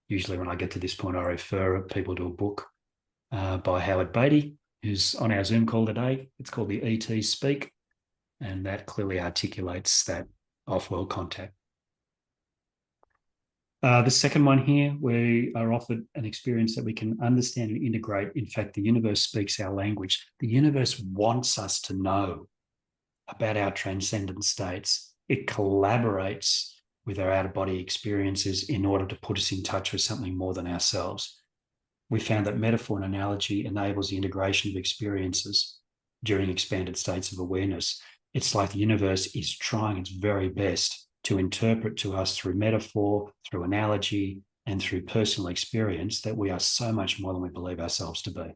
Usually when I get to this point, I refer people to a book by Howard Beatty, who's on our Zoom call today. It's called The ET Speak, and that clearly articulates that off-world contact. The second one here, we are offered an experience that we can understand and integrate. In fact, the universe speaks our language. The universe wants us to know about our transcendent states. It collaborates with our out-of-body experiences in order to put us in touch with something more than ourselves. We found that metaphor and analogy enables the integration of experiences during expanded states of awareness. It's like the universe is trying its very best to interpret to us through metaphor, through analogy, and through personal experience that we are so much more than we believe ourselves to be.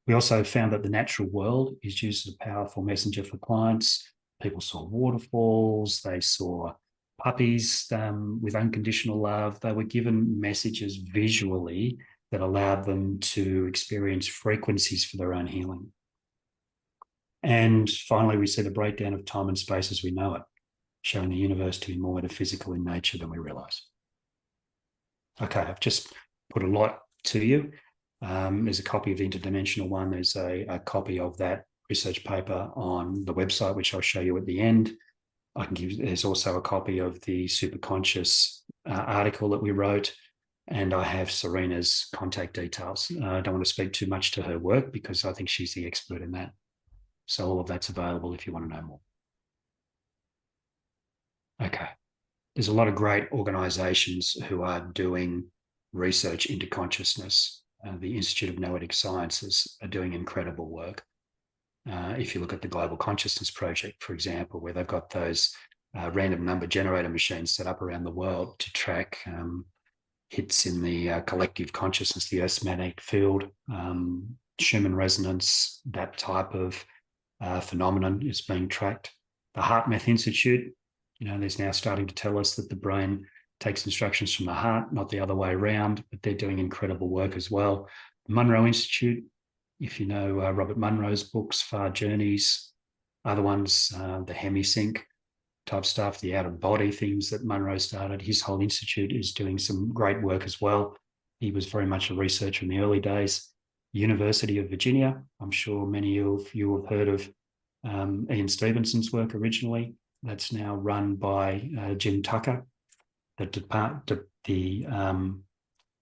We also found that the natural world is used as a powerful messenger for clients. People saw waterfalls, they saw puppies with unconditional love. They were given messages visually that allowed them to experience frequencies for their own healing. And finally, we see the breakdown of time and space as we know it, showing the universe to be more metaphysical in nature than we realize. Okay, I've just put a lot to you. There's a copy of the interdimensional one. There's a copy of that research paper on the website, which I'll show you at the end. There's also a copy of the Superconscious article that we wrote, and I have Serena's contact details. I don't want to speak too much to her work because I think she's the expert in that. So all of that's available if you want to know more. Okay. There's a lot of great organizations who are doing research into consciousness. The Institute of Noetic Sciences are doing incredible work. If you look at the Global Consciousness Project, for example, where they've got those random number generator machines set up around the world to track hits in the collective consciousness, the Earth's magnetic field, Schumann resonance, that type of phenomenon is being tracked. The HeartMath Institute, there's now starting to tell us that the brain takes instructions from the heart, not the other way around, but they're doing incredible work as well. The Monroe Institute, if you know Robert Monroe's books, Far Journeys, other ones, the hemisync type stuff, the out-of-body things that Monroe started, his whole institute is doing some great work as well. He was very much a researcher in the early days. University of Virginia, I'm sure many of you have heard of Ian Stevenson's work originally. That's now run by Jim Tucker, the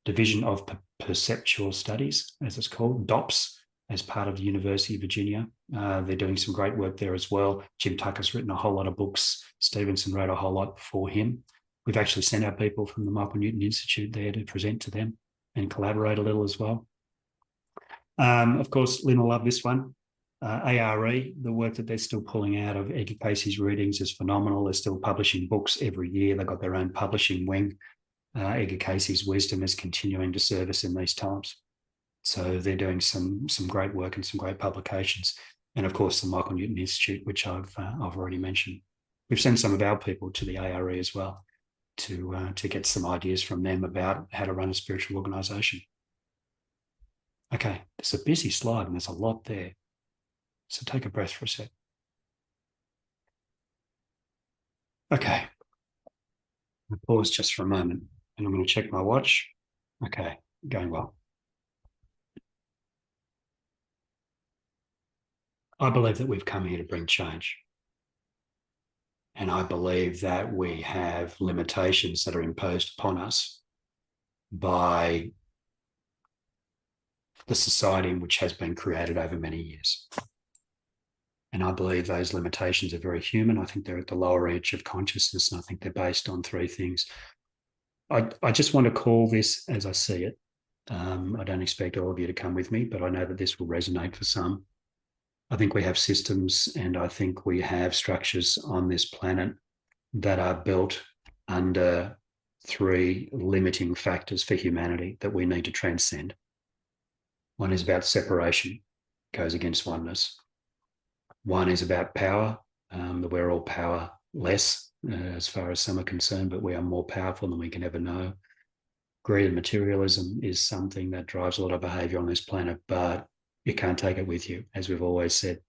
Division of Perceptual Studies, as it's called, DOPS, as part of the University of Virginia. They're doing some great work there as well. Jim Tucker's written a whole lot of books. Stevenson wrote a whole lot before him. We've actually sent our people from the Michael Newton Institute there to present to them and collaborate a little as well. Of course, Lynn will love this one. ARE, the work that they're still pulling out of Edgar Cayce's readings is phenomenal. They're still publishing books every year. They've got their own publishing wing. Edgar Cayce's wisdom is continuing to serve us in these times. So they're doing some great work and some great publications. And of course, the Michael Newton Institute, which I've already mentioned. We've sent some of our people to the ARE as well to get some ideas from them about how to run a spiritual organisation. Okay, it's a busy slide and there's a lot there. So take a breath for a sec. Okay. I'll pause just for a moment and I'm going to check my watch. Okay, going well. I believe that we've come here to bring change. And I believe that we have limitations that are imposed upon us by the society which has been created over many years. And I believe those limitations are very human. I think they're at the lower edge of consciousness, and I think they're based on three things. I just want to call this as I see it. I don't expect all of you to come with me, but I know that this will resonate for some. I think we have systems and I think we have structures on this planet that are built under three limiting factors for humanity that we need to transcend. One is about separation, goes against oneness. One is about power, that we're all powerless as far as some are concerned, but we are more powerful than we can ever know. Greed and materialism is something that drives a lot of behavior on this planet, but you can't take it with you, as we've always said.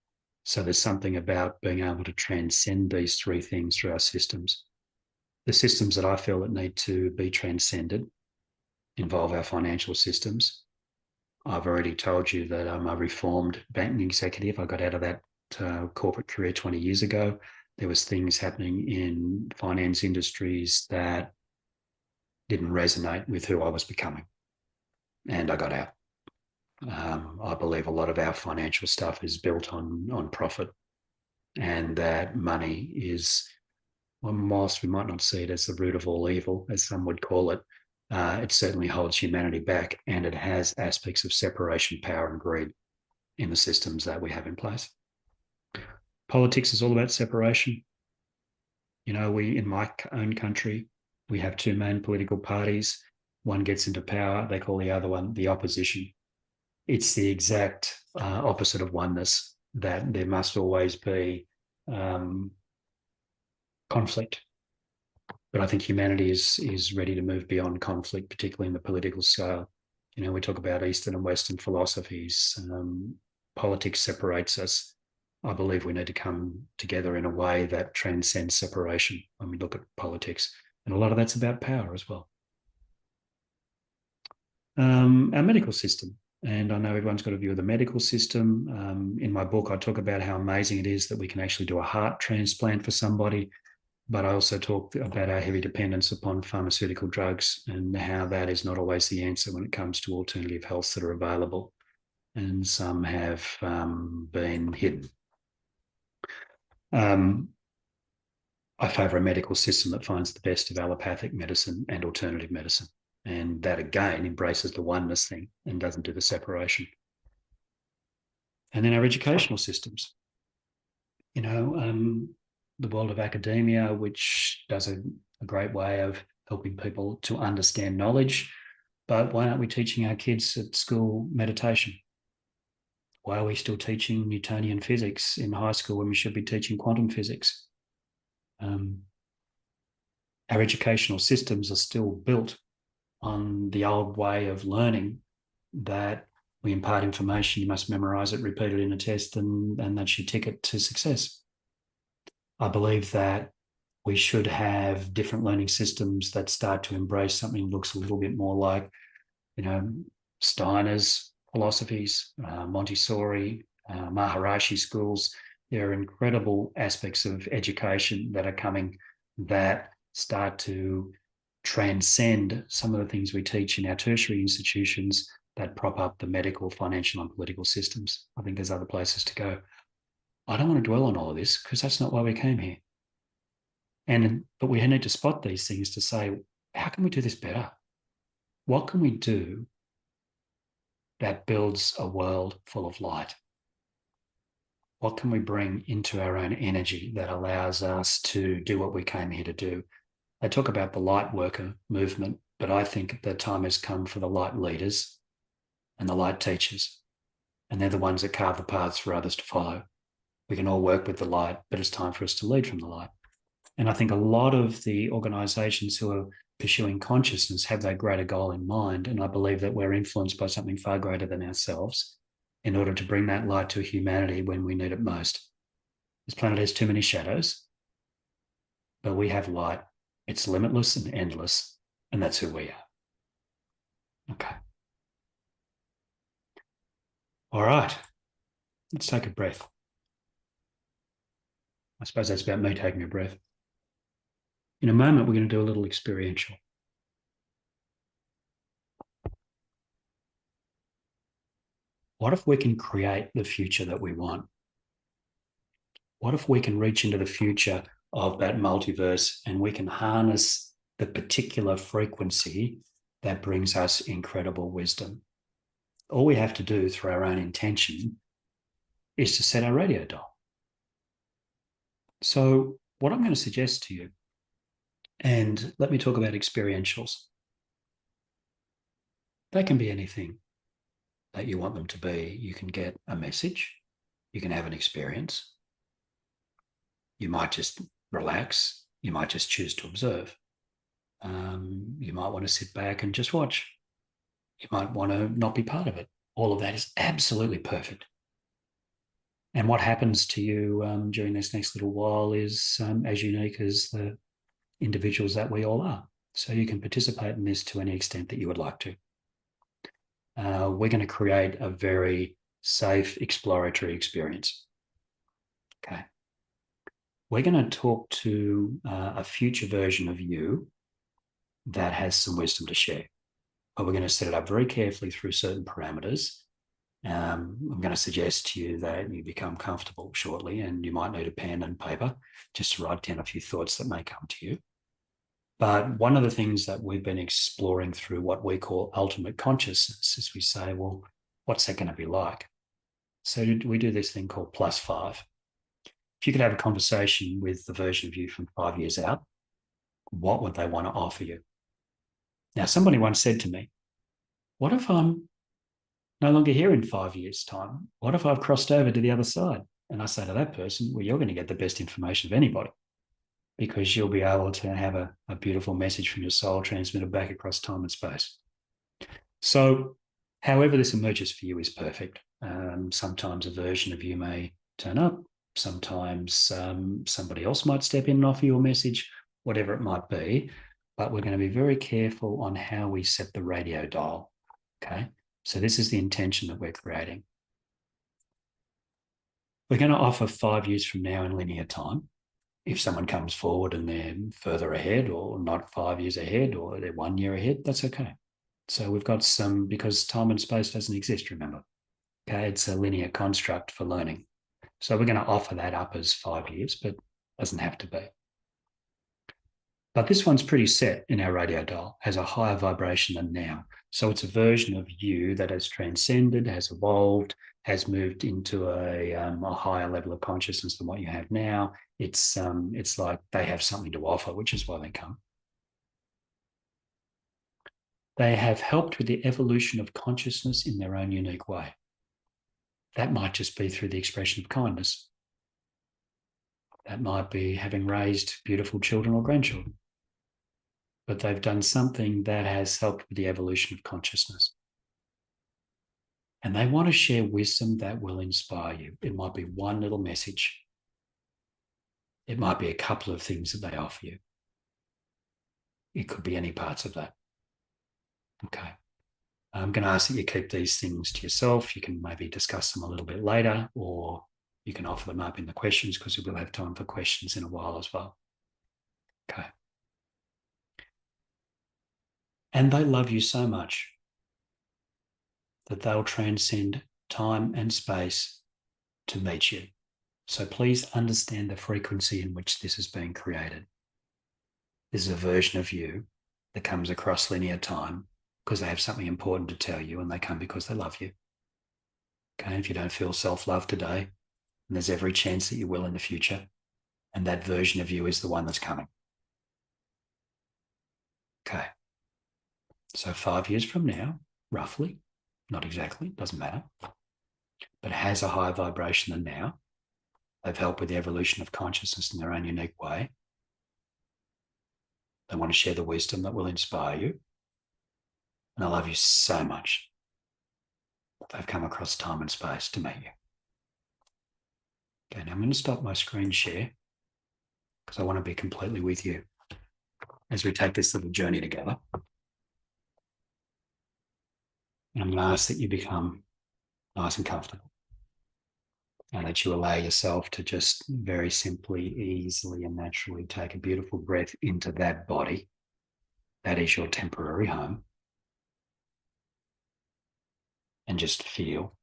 So there's something about being able to transcend these three things through our systems. The systems that I feel that need to be transcended involve our financial systems. I've already told you that I'm a reformed banking executive. I got out of that corporate career 20 years ago. There was things happening in finance industries that didn't resonate with who I was becoming. And I got out. I believe a lot of our financial stuff is built on profit, and that money is whilst we might not see it as the root of all evil, as some would call it, it certainly holds humanity back, and it has aspects of separation, power, and greed in the systems that we have in place. Politics is all about separation. You know, in my own country, we have two main political parties. One gets into power, they call the other one the opposition. It's the exact opposite of oneness, that there must always be conflict. But I think humanity is ready to move beyond conflict, particularly in the political scale. You know, we talk about Eastern and Western philosophies. Politics separates us. I believe we need to come together in a way that transcends separation when we look at politics. And a lot of that's about power as well. Our medical system. And I know everyone's got a view of the medical system. In my book, I talk about how amazing it is that we can actually do a heart transplant for somebody. But I also talk about our heavy dependence upon pharmaceutical drugs and how that is not always the answer when it comes to alternative healths that are available. And some have been hidden. I favour a medical system that finds the best of allopathic medicine and alternative medicine. And that, again, embraces the oneness thing and doesn't do the separation. And then our educational systems. You know, the world of academia, which does a great way of helping people to understand knowledge. But why aren't we teaching our kids at school meditation? Why are we still teaching Newtonian physics in high school when we should be teaching quantum physics? Our educational systems are still built on the old way of learning, that we impart information, you must memorize it, repeat it in a test, and that's your ticket to success. I believe that we should have different learning systems that start to embrace something that looks a little bit more like, you know, Steiner's philosophies, Montessori, Maharishi schools. There are incredible aspects of education that are coming that start to transcend some of the things we teach in our tertiary institutions that prop up the medical, financial, and political systems. I think there's other places to go. I don't want to dwell on all of this because that's not why we came here. But we need to spot these things to say, how can we do this better? What can we do that builds a world full of light? What can we bring into our own energy that allows us to do what we came here to do? They talk about the light worker movement, but I think the time has come for the light leaders and the light teachers. And they're the ones that carve the paths for others to follow. We can all work with the light, but it's time for us to lead from the light. And I think a lot of the organisations who are pursuing consciousness have that greater goal in mind. And I believe that we're influenced by something far greater than ourselves in order to bring that light to humanity when we need it most. This planet has too many shadows, but we have light. It's limitless and endless, and that's who we are. Okay. All right. Let's take a breath. I suppose that's about me taking a breath. In a moment, we're going to do a little experiential. What if we can create the future that we want? What if we can reach into the future of that multiverse and we can harness the particular frequency that brings us incredible wisdom? All we have to do through our own intention is to set our radio dial. So what I'm going to suggest to you, and let me talk about experientials. They can be anything that you want them to be. You can get a message. You can have an experience. You might just relax. You might just choose to observe. You might want to sit back and just watch. You might want to not be part of it. All of that is absolutely perfect. And what happens to you during this next little while is as unique as the individuals that we all are. So you can participate in this to any extent that you would like to. We're going to create a very safe exploratory experience. Okay. We're going to talk to a future version of you that has some wisdom to share. But we're going to set it up very carefully through certain parameters. I'm going to suggest to you that you become comfortable shortly, and you might need a pen and paper just to write down a few thoughts that may come to you. But one of the things that we've been exploring through what we call ultimate consciousness is we say, well, what's that going to be like? So we do this thing called +5. If you could have a conversation with the version of you from 5 years out, what would they want to offer you? Now, somebody once said to me, what if I'm no longer here in 5 years' time? What if I've crossed over to the other side? And I say to that person, well, you're going to get the best information of anybody, because you'll be able to have a beautiful message from your soul transmitted back across time and space. So however this emerges for you is perfect. Sometimes a version of you may turn up. Sometimes somebody else might step in and offer you a message, whatever it might be. But we're going to be very careful on how we set the radio dial. Okay. So this is the intention that we're creating. We're going to offer 5 years from now in linear time. If someone comes forward and they're further ahead, or not 5 years ahead, or they're 1 year ahead, that's okay. So we've got some, because time and space doesn't exist, remember. Okay, it's a linear construct for learning. So we're going to offer that up as 5 years, but it doesn't have to be. But this one's pretty set in our radio dial, has a higher vibration than now. So it's a version of you that has transcended, has evolved, has moved into a higher level of consciousness than what you have now. It's like they have something to offer, which is why they come. They have helped with the evolution of consciousness in their own unique way. That might just be through the expression of kindness. That might be having raised beautiful children or grandchildren. But they've done something that has helped with the evolution of consciousness. And they want to share wisdom that will inspire you. It might be one little message. It might be a couple of things that they offer you. It could be any parts of that. Okay. I'm going to ask that you keep these things to yourself. You can maybe discuss them a little bit later, or you can offer them up in the questions, because we will have time for questions in a while as well. Okay. And they love you so much that they'll transcend time and space to meet you. So please understand the frequency in which this is being created. This is a version of you that comes across linear time because they have something important to tell you, and they come because they love you. Okay, if you don't feel self-love today, and there's every chance that you will in the future, and that version of you is the one that's coming. Okay. So 5 years from now, roughly, not exactly, doesn't matter, but has a higher vibration than now. They've helped with the evolution of consciousness in their own unique way. They want to share the wisdom that will inspire you. And I love you so much that they've come across time and space to meet you. Okay, now I'm going to stop my screen share because I want to be completely with you as we take this little journey together. And I'm going to ask that you become nice and comfortable, and that you allow yourself to just very simply, easily, and naturally take a beautiful breath into that body. That is your temporary home. And just feel,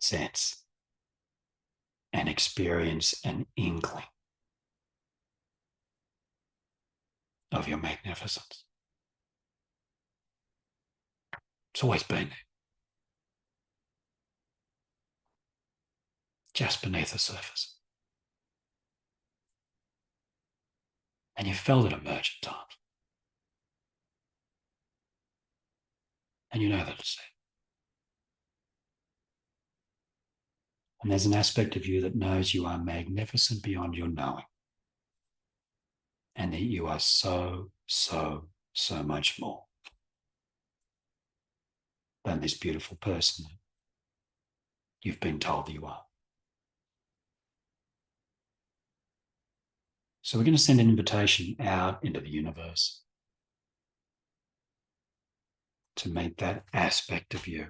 sense, and experience an inkling of your magnificence. It's always been there, just beneath the surface. And you felt it emerge at times. And you know that it's there. And there's an aspect of you that knows you are magnificent beyond your knowing. And that you are so, so, so much more than this beautiful person you've been told that you are. So we're going to send an invitation out into the universe to meet that aspect of you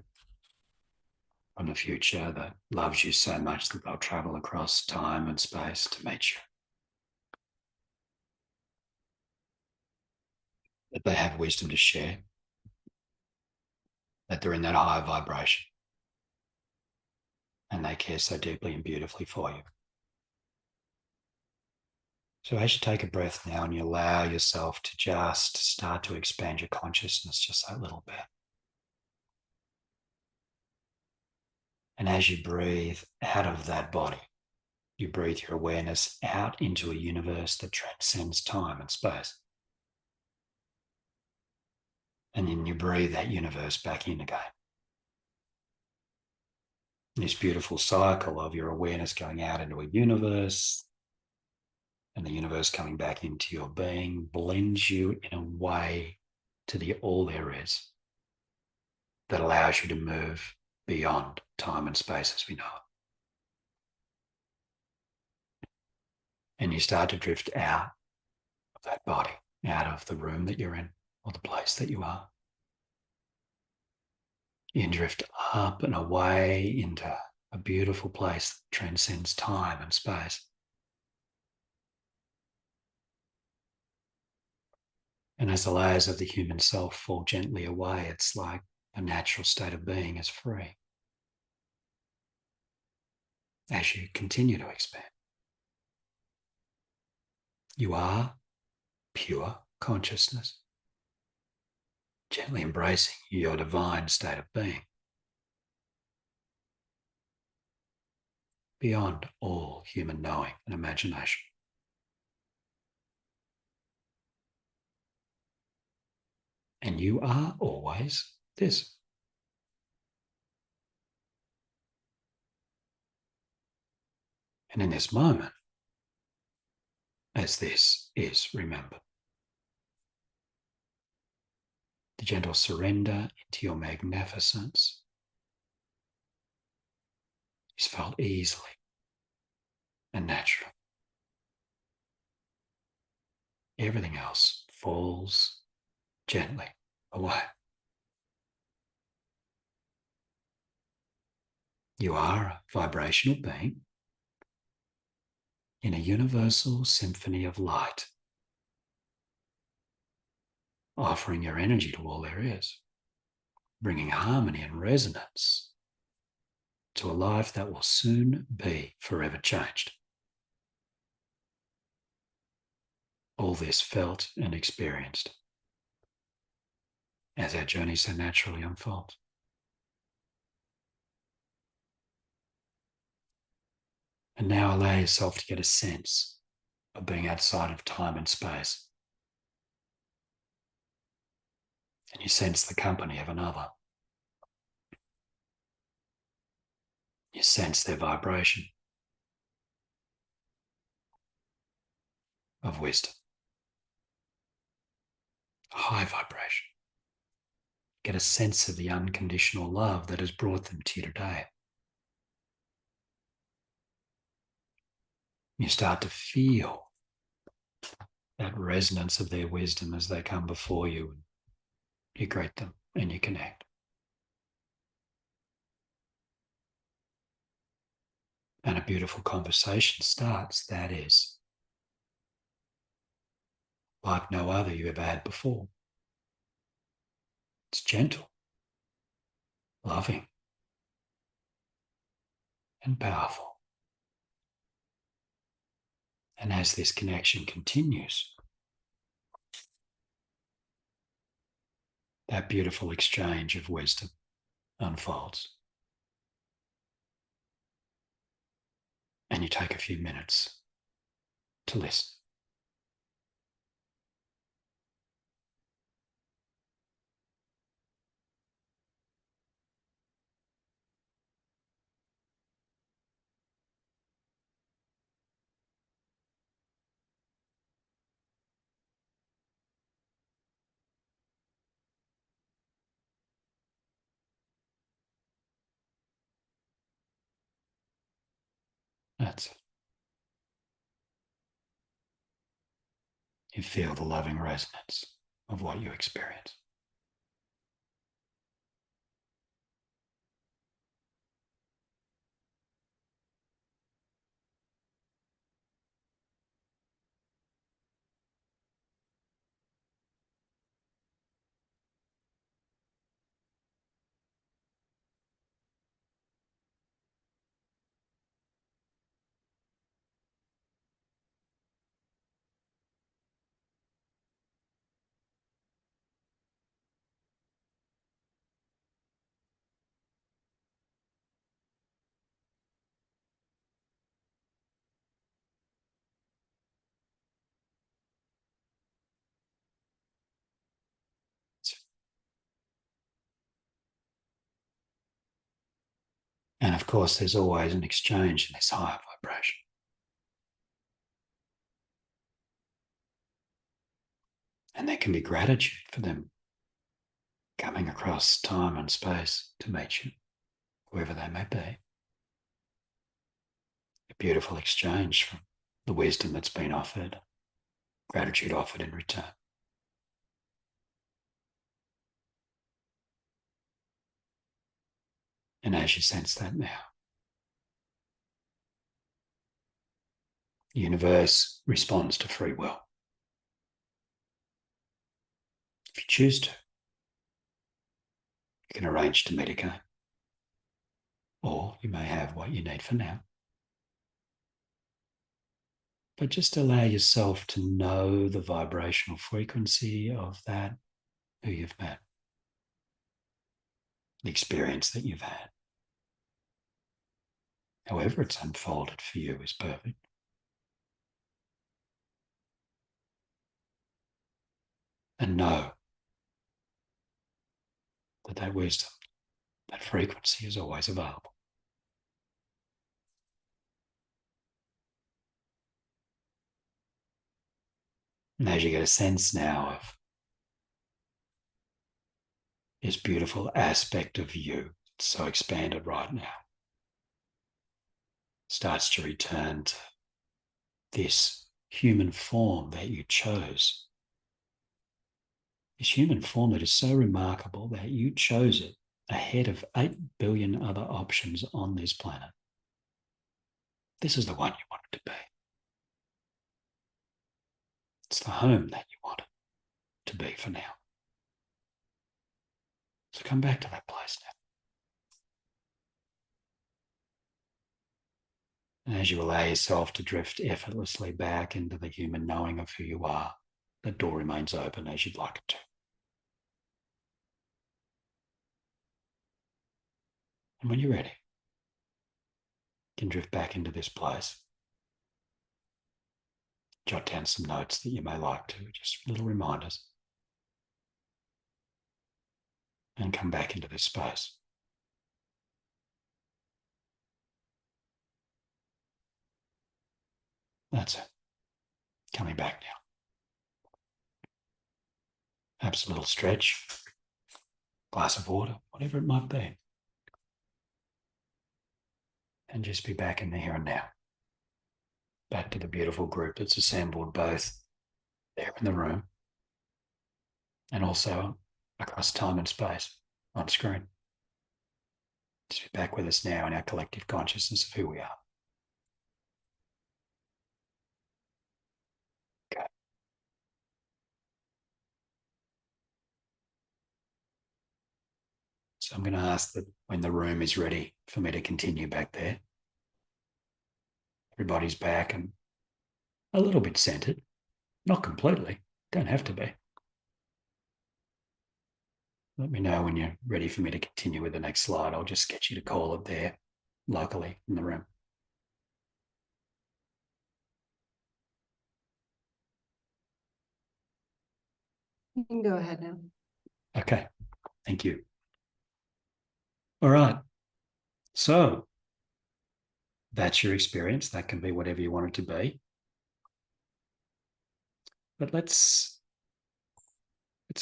from the future that loves you so much that they'll travel across time and space to meet you. That they have wisdom to share, that they're in that higher vibration. and they care so deeply and beautifully for you. So as you take a breath now and you allow yourself to just start to expand your consciousness just that little bit. And as you breathe out of that body, you breathe your awareness out into a universe that transcends time and space. And then you breathe that universe back in again. This beautiful cycle of your awareness going out into a universe and the universe coming back into your being blends you in a way to the all there is that allows you to move beyond time and space as we know it. And you start to drift out of that body, out of the room that you're in or the place that you are. You drift up and away into a beautiful place that transcends time and space. And as the layers of the human self fall gently away, it's like a natural state of being is free. As you continue to expand, you are pure consciousness, gently embracing your divine state of being, beyond all human knowing and imagination. And you are always this. And in this moment, as this is remembered, the gentle surrender into your magnificence is felt easily and naturally. Everything else falls gently away. You are a vibrational being in a universal symphony of light, offering your energy to all there is, bringing harmony and resonance to a life that will soon be forever changed. All this felt and experienced as our journey so naturally unfolds. And now allow yourself to get a sense of being outside of time and space. And you sense the company of another. You sense their vibration of wisdom, high vibration. Get a sense of the unconditional love that has brought them to you today. You start to feel that resonance of their wisdom as they come before you. And you greet them and you connect. And a beautiful conversation starts that is like no other you ever had before. It's gentle, loving, and powerful. And as this connection continues, that beautiful exchange of wisdom unfolds. And you take a few minutes to listen. That's it. You feel the loving resonance of what you experience. And of course, there's always an exchange in this higher vibration. And there can be gratitude for them coming across time and space to meet you, whoever they may be. A beautiful exchange from the wisdom that's been offered, gratitude offered in return. And as you sense that now, the universe responds to free will. If you choose to, you can arrange to meet again. Or you may have what you need for now. But just allow yourself to know the vibrational frequency of that who you've met, the experience that you've had. However it's unfolded for you is perfect. And know that that wisdom, that frequency is always available. And as you get a sense now of this beautiful aspect of you, it's so expanded right now, starts to return to this human form that you chose. This human form that is so remarkable that you chose it ahead of 8 billion other options on this planet. This is the one you wanted to be. It's the home that you wanted to be for now. So come back to that place now. And as you allow yourself to drift effortlessly back into the human knowing of who you are, the door remains open as you'd like it to. And when you're ready, you can drift back into this place. Jot down some notes that you may like to, just little reminders. And come back into this space. That's it. Coming back now. Perhaps a little stretch, glass of water, whatever it might be. And just be back in the here and now. Back to the beautiful group that's assembled both there in the room and also across time and space on screen. Just be back with us now in our collective consciousness of who we are. Okay. So I'm going to ask that when the room is ready for me to continue back there, everybody's back and a little bit centered, not completely, don't have to be. Let me know when you're ready for me to continue with the next slide. I'll just get you to call it there locally in the room. You can go ahead now. Okay, thank you. All right, so that's your experience. That can be whatever you want it to be. But let's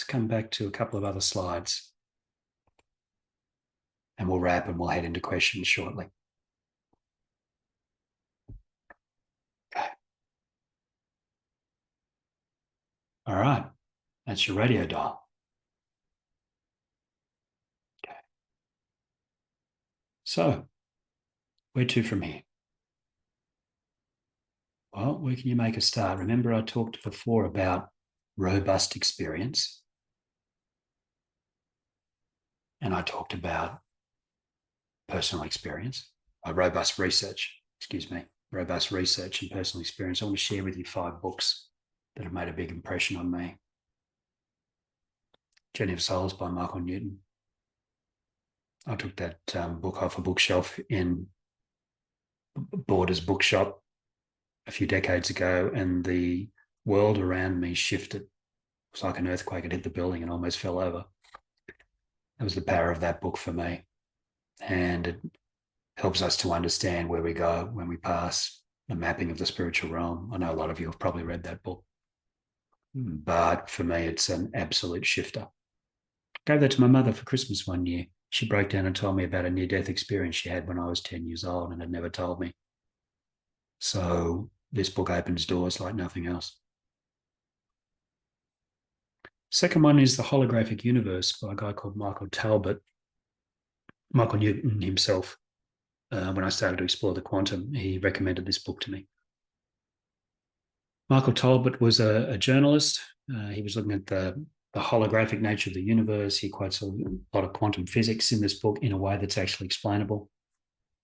come back to a couple of other slides and we'll wrap and we'll head into questions shortly. Okay. All right, that's your radio dial. Okay. So, where to from here? Well, where can you make a start? Remember I talked before about robust experience. And I talked about personal experience, robust research and personal experience. I want to share with you 5 books that have made a big impression on me. Journey of Souls by Michael Newton. I took that book off a bookshelf in Borders Bookshop a few decades ago, and the world around me shifted. It was like an earthquake. It hit the building and almost fell over. That was the power of that book for me. And it helps us to understand where we go when we pass, the mapping of the spiritual realm. I know a lot of you have probably read that book, but for me, it's an absolute shifter. Gave that to my mother for Christmas one year. She broke down and told me about a near-death experience she had when I was 10 years old and had never told me. So this book opens doors like nothing else. Second one is The Holographic Universe by a guy called Michael Talbot. Michael Newton himself, when I started to explore the quantum, he recommended this book to me. Michael Talbot was a journalist. He was looking at the holographic nature of the universe. He quotes a lot of quantum physics in this book in a way that's actually explainable,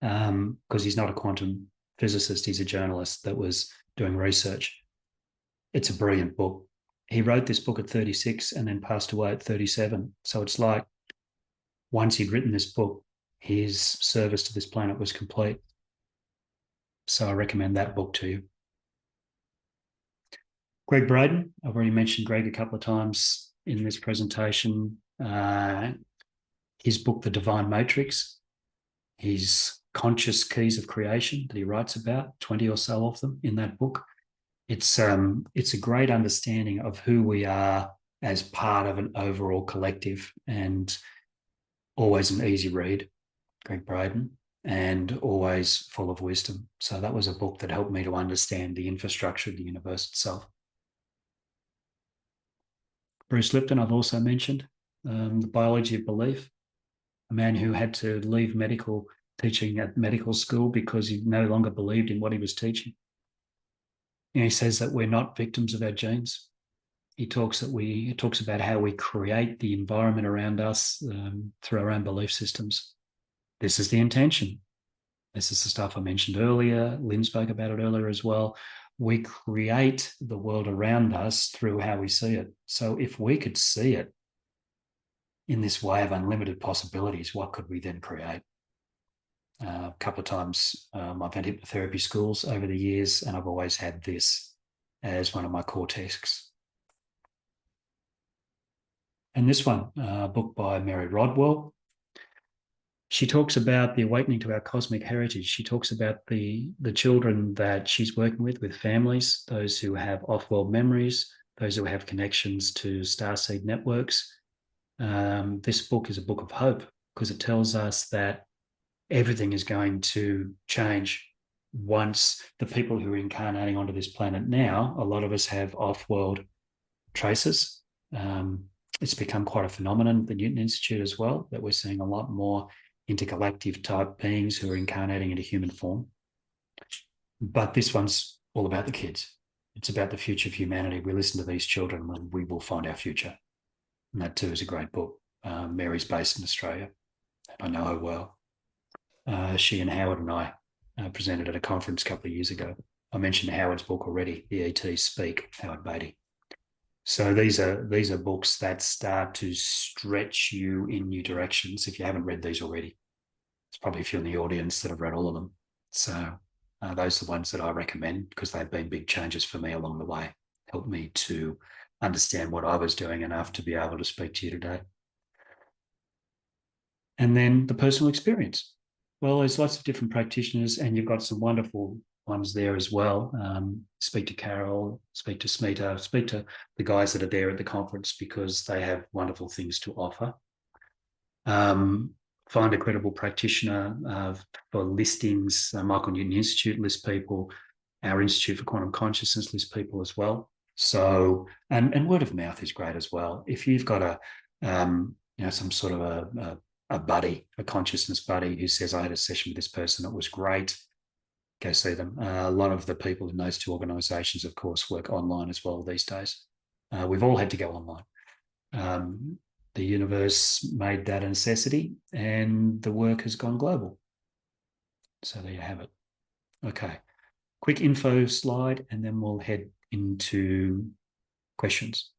because he's not a quantum physicist. He's a journalist that was doing research. It's a brilliant book. He wrote this book at 36 and then passed away at 37. So it's like once he'd written this book, his service to this planet was complete. So I recommend that book to you. Greg Braden, I've already mentioned Greg a couple of times in this presentation. His book, The Divine Matrix, his conscious keys of creation that he writes about, 20 or so of them in that book. It's a great understanding of who we are as part of an overall collective, and always an easy read, Greg Braden, and always full of wisdom. So that was a book that helped me to understand the infrastructure of the universe itself. Bruce Lipton, I've also mentioned, The Biology of Belief, a man who had to leave medical teaching at medical school because he no longer believed in what he was teaching. And he says that we're not victims of our genes. He talks about how we create the environment around us through our own belief systems. This is the intention. This is the stuff I mentioned earlier. Lynn spoke about it earlier as well. We create the world around us through how we see it. So if we could see it in this way of unlimited possibilities, what could we then create? A couple of times I've had hypnotherapy schools over the years, and I've always had this as one of my core texts. And this one, a book by Mary Rodwell. She talks about the awakening to our cosmic heritage. She talks about the children that she's working with families, those who have off-world memories, those who have connections to starseed networks. This book is a book of hope because it tells us that everything is going to change once the people who are incarnating onto this planet now, a lot of us have off-world traces. It's become quite a phenomenon at the Newton Institute as well, that we're seeing a lot more intergalactic type beings who are incarnating into human form. But this one's all about the kids. It's about the future of humanity. We listen to these children and we will find our future. And that too is a great book. Mary's based in Australia. I know her well. She and Howard and I presented at a conference a couple of years ago. I mentioned Howard's book already, The ETs Speak, Howard Beatty. So these are books that start to stretch you in new directions. If you haven't read these already, there's probably a few in the audience that have read all of them. So those are the ones that I recommend because they've been big changes for me along the way, helped me to understand what I was doing enough to be able to speak to you today. And then the personal experience. Well, there's lots of different practitioners, and you've got some wonderful ones there as well. Speak to Carol, speak to Smita, speak to the guys that are there at the conference because they have wonderful things to offer. Find a credible practitioner for listings. Michael Newton Institute lists people. Our Institute for Quantum Consciousness lists people as well. So, and word of mouth is great as well. If you've got some sort of a buddy, a consciousness buddy who says, I had a session with this person, it was great, go see them. A lot of the people in those two organisations, of course, work online as well these days. We've all had to go online. The universe made that a necessity and the work has gone global. So there you have it. Okay, quick info slide and then we'll head into questions.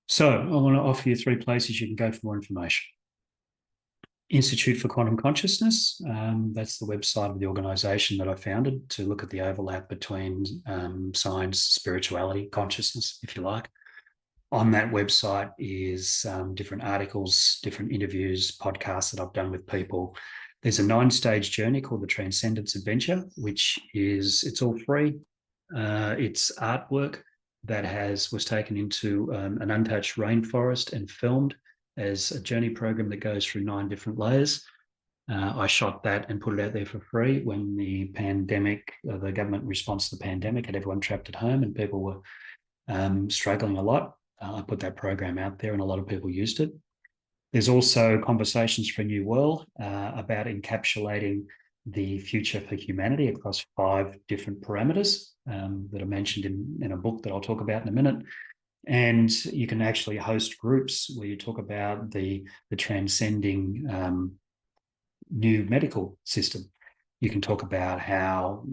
So I want to offer you 3 places you can go for more information. Institute for Quantum Consciousness, that's the website of the organisation that I founded to look at the overlap between science, spirituality, consciousness, if you like. on that website is different articles, different interviews, podcasts that I've done with people. There's a 9-stage journey called the Transcendence Adventure, it's all free. It's artwork that was taken into an untouched rainforest and filmed as a journey program that goes through 9 different layers. I shot that and put it out there for free when the pandemic, the government response to the pandemic had everyone trapped at home and people were struggling a lot. I put that program out there and a lot of people used it. There's also Conversations for a New World about encapsulating the future for humanity across 5 different parameters that are mentioned in a book that I'll talk about in a minute. And you can actually host groups where you talk about the transcending new medical system. You can talk about how,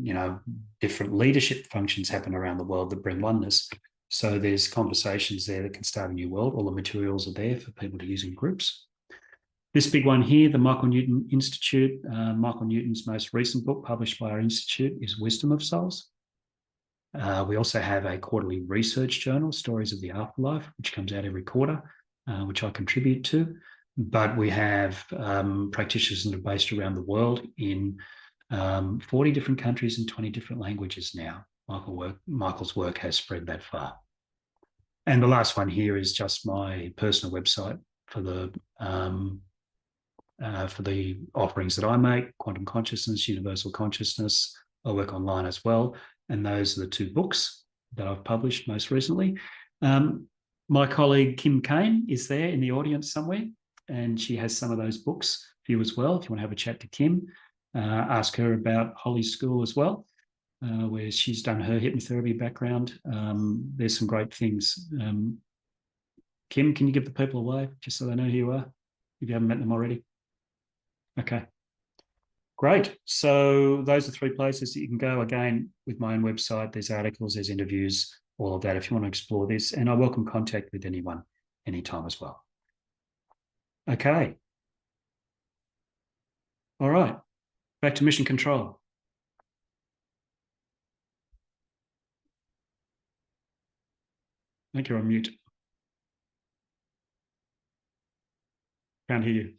different leadership functions happen around the world that bring oneness. So there's conversations there that can start a new world. All the materials are there for people to use in groups. This big one here, the Michael Newton Institute, Michael Newton's most recent book published by our institute is Wisdom of Souls. We also have a quarterly research journal, Stories of the Afterlife, which comes out every quarter, which I contribute to. But we have practitioners that are based around the world in 40 different countries and 20 different languages now. Michael's work has spread that far. And the last one here is just my personal website for the offerings that I make: Quantum Consciousness, Universal Consciousness. I work online as well. And those are the 2 books that I've published most recently. My colleague Kim Kane is there in the audience somewhere, and she has some of those books for you as well. If you want to have a chat to Kim, ask her about Holly's School as well, where she's done her hypnotherapy background. There's some great things. Kim, can you give the people a wave just so they know who you are, if you haven't met them already? Okay. Great. So those are 3 places that you can go. Again, with my own website, there's articles, there's interviews, all of that if you want to explore this. And I welcome contact with anyone anytime as well. Okay. All right. Back to mission control. I think you're on mute. Can't hear you.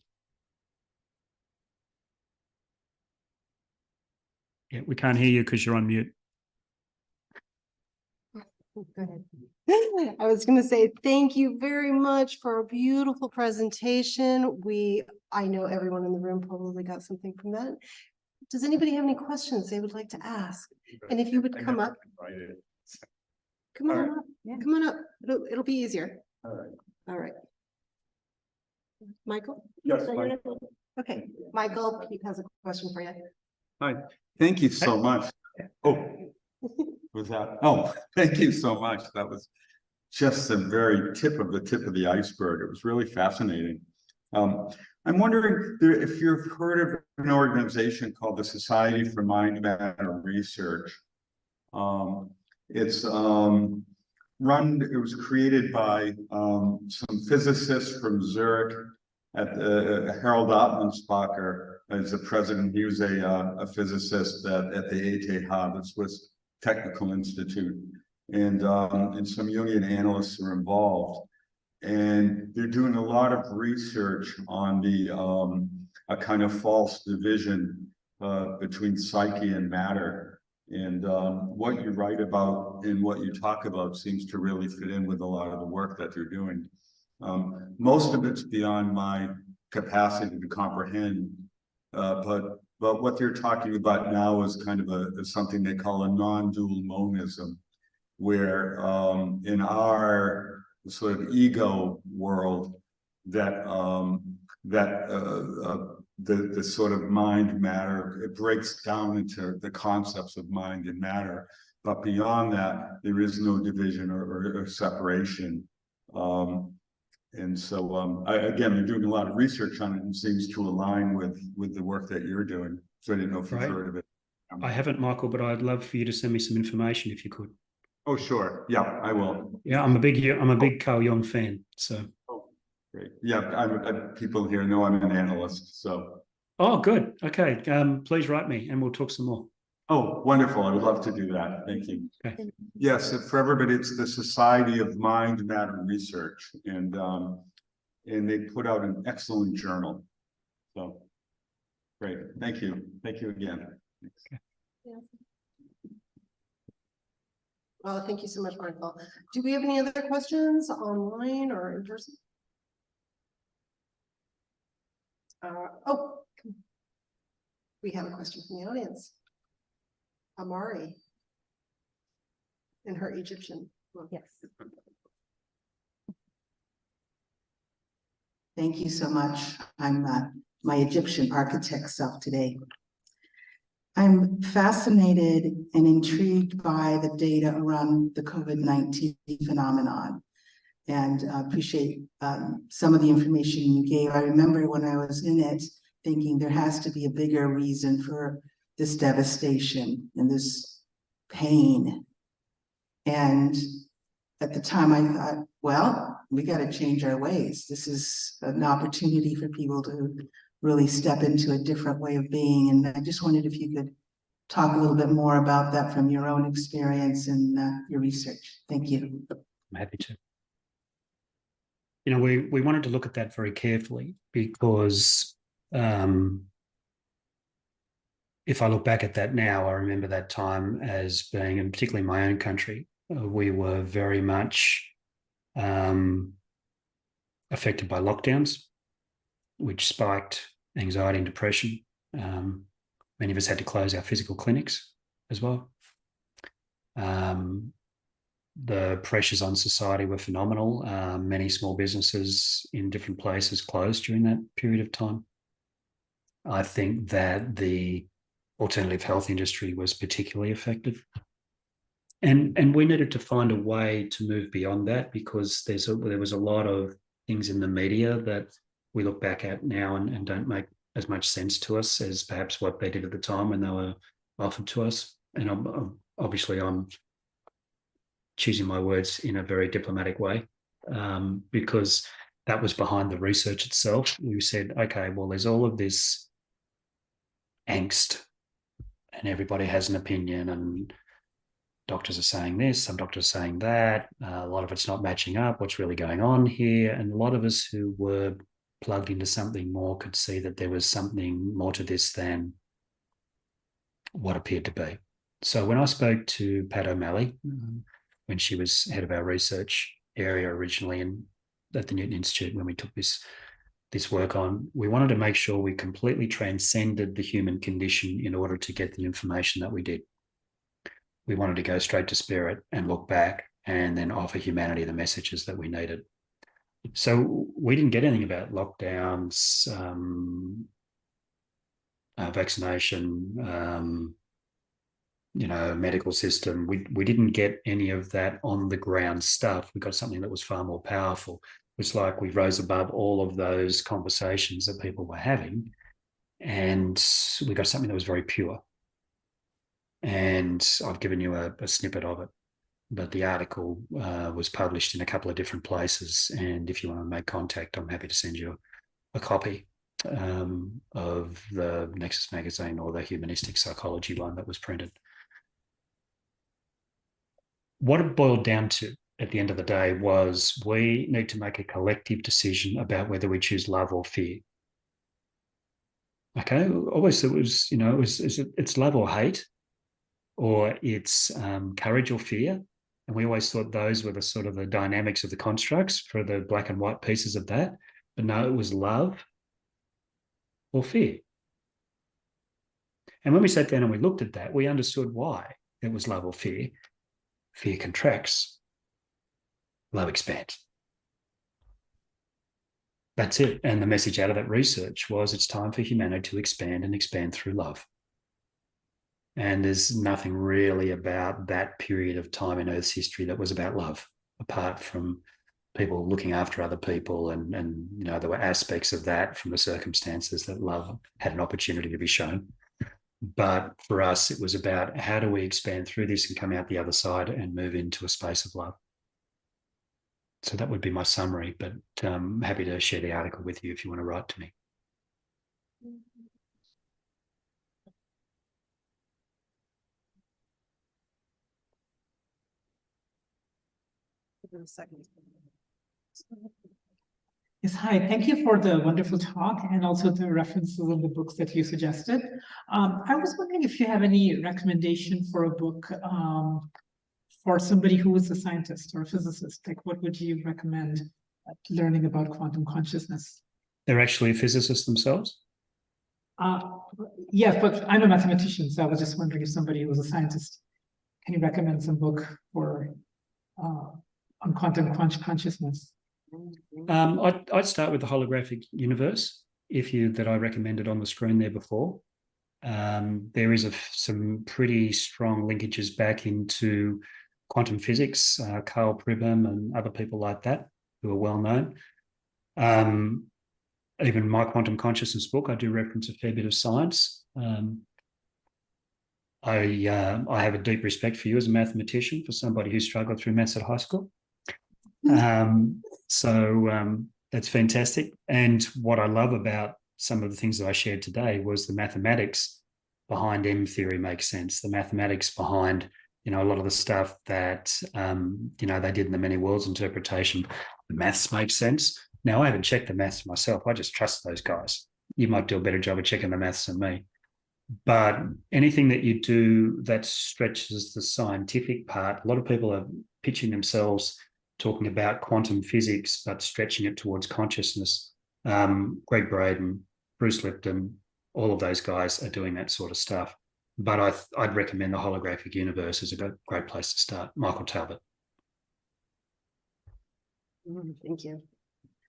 Yeah, we can't hear you because you're on mute. Go ahead. I was going to say thank you very much for a beautiful presentation. I know everyone in the room probably got something from that. Does anybody have any questions they would like to ask? And if you would come up. Come on up. Yeah, come on up. It'll be easier. All right. All right. Michael? Yes, Michael. Okay, Michael, Pete has a question for you. Hi, thank you so much. Oh, was that? Oh, thank you so much. That was just the very tip of the iceberg. It was really fascinating. I'm wondering if you've heard of an organization called the Society for Mind Matter Research. It was created by some physicists from Zurich. Harold Ottmansbacher is the president. He was a physicist at the ETH, the Swiss Technical Institute, and some Jungian analysts are involved. And they're doing a lot of research on a kind of false division between psyche and matter. And what you write about and what you talk about seems to really fit in with a lot of the work that they're doing. Most of it's beyond my capacity to comprehend, but what they're talking about now is kind of something they call a non-dual monism, where in our sort of ego world, that the sort of mind matter, it breaks down into the concepts of mind and matter, but beyond that there is no division or separation. And so again, you're doing a lot of research on it and seems to align with the work that you're doing. So I didn't know if you've heard of it. I haven't, Michael, but I'd love for you to send me some information if you could. Oh, sure. Yeah, I will. Yeah, I'm a big Carl Jung fan. So. Oh, great. Yeah, people here know I'm an analyst. So. Oh, good. Okay. Please write me, and we'll talk some more. Oh, wonderful. I would love to do that. Thank you. Okay. Yes, for everybody, it's the Society of Mind Matter Research, and they put out an excellent journal. So great. Thank you. Thank you again. Yeah. Well, thank you so much, Michael. Do we have any other questions online or in person? Oh, we have a question from the audience. Amari in her Egyptian. Well, Yes. Thank you so much. I'm my Egyptian architect self today. I'm fascinated and intrigued by the data around the COVID-19 phenomenon, and appreciate some of the information you gave. I remember when I was in it thinking there has to be a bigger reason for this devastation and this pain. And at the time I thought, well, we got to change our ways. This is an opportunity for people to really step into a different way of being. And I just wondered if you could talk a little bit more about that from your own experience and your research. Thank you. I'm happy to. You know, we wanted to look at that very carefully because if I look back at that now, I remember that time as being, and particularly in my own country, we were very much affected by lockdowns, which spiked anxiety and depression. Many of us had to close our physical clinics as well. The pressures on society were phenomenal. Many small businesses in different places closed during that period of time. I think that the alternative health industry was particularly affected. And we needed to find a way to move beyond that because there was a lot of things in the media that we look back at now and don't make as much sense to us as perhaps what they did at the time when they were offered to us. And obviously I'm choosing my words in a very diplomatic way because that was behind the research itself. We said, okay, well, there's all of this angst and everybody has an opinion and doctors are saying this, some doctors are saying that, a lot of it's not matching up, what's really going on here. And a lot of us who were plugged into something more could see that there was something more to this than what appeared to be. So when I spoke to Pat O'Malley, when she was head of our research area originally at the Newton Institute, when we took this work on, we wanted to make sure we completely transcended the human condition in order to get the information that we did. We wanted to go straight to spirit and look back and then offer humanity the messages that we needed. So we didn't get anything about lockdowns, vaccination, medical system. We didn't get any of that on the ground stuff. We got something that was far more powerful. It's like we rose above all of those conversations that people were having, and we got something that was very pure. And I've given you a snippet of it, but the article was published in a couple of different places. And if you want to make contact, I'm happy to send you a copy of the Nexus magazine or the Humanistic Psychology one that was printed. What it boiled down to at the end of the day was we need to make a collective decision about whether we choose love or fear. Okay, always it was, it's love or hate, or it's courage or fear. And we always thought those were the sort of the dynamics of the constructs for the black and white pieces of that. But no, it was love or fear. And when we sat down and we looked at that, we understood why it was love or fear. Fear contracts, love expands. That's it. And the message out of that research was it's time for humanity to expand and expand through love. And there's nothing really about that period of time in Earth's history that was about love, apart from people looking after other people. And there were aspects of that from the circumstances that love had an opportunity to be shown. But for us, it was about how do we expand through this and come out the other side and move into a space of love. So that would be my summary, but I'm happy to share the article with you if you want to write to me. Give it a second. Yes, hi. Thank you for the wonderful talk and also the references in the books that you suggested. I was wondering if you have any recommendation for a book for somebody who is a scientist or a physicist. Like, what would you recommend learning about quantum consciousness? They're actually physicists themselves. Yeah, but I'm a mathematician, so I was just wondering if somebody who was a scientist, can you recommend some book for on quantum consciousness? I'd start with the holographic universe, that I recommended on the screen there before. There is some pretty strong linkages back into quantum physics, Carl Pribram and other people like that who are well known. Even my quantum consciousness book, I do reference a fair bit of science. I have a deep respect for you as a mathematician, for somebody who struggled through maths at high school. So that's fantastic. And what I love about some of the things that I shared today was the mathematics behind M theory makes sense. The mathematics behind, a lot of the stuff that, they did in the many worlds interpretation, the maths makes sense. Now, I haven't checked the maths myself. I just trust those guys. You might do a better job of checking the maths than me. But anything that you do that stretches the scientific part, a lot of people are pitching themselves talking about quantum physics, but stretching it towards consciousness. Greg Braden, Bruce Lipton, all of those guys are doing that sort of stuff. But I'd recommend the holographic universe as a great place to start. Michael Talbot. Thank you.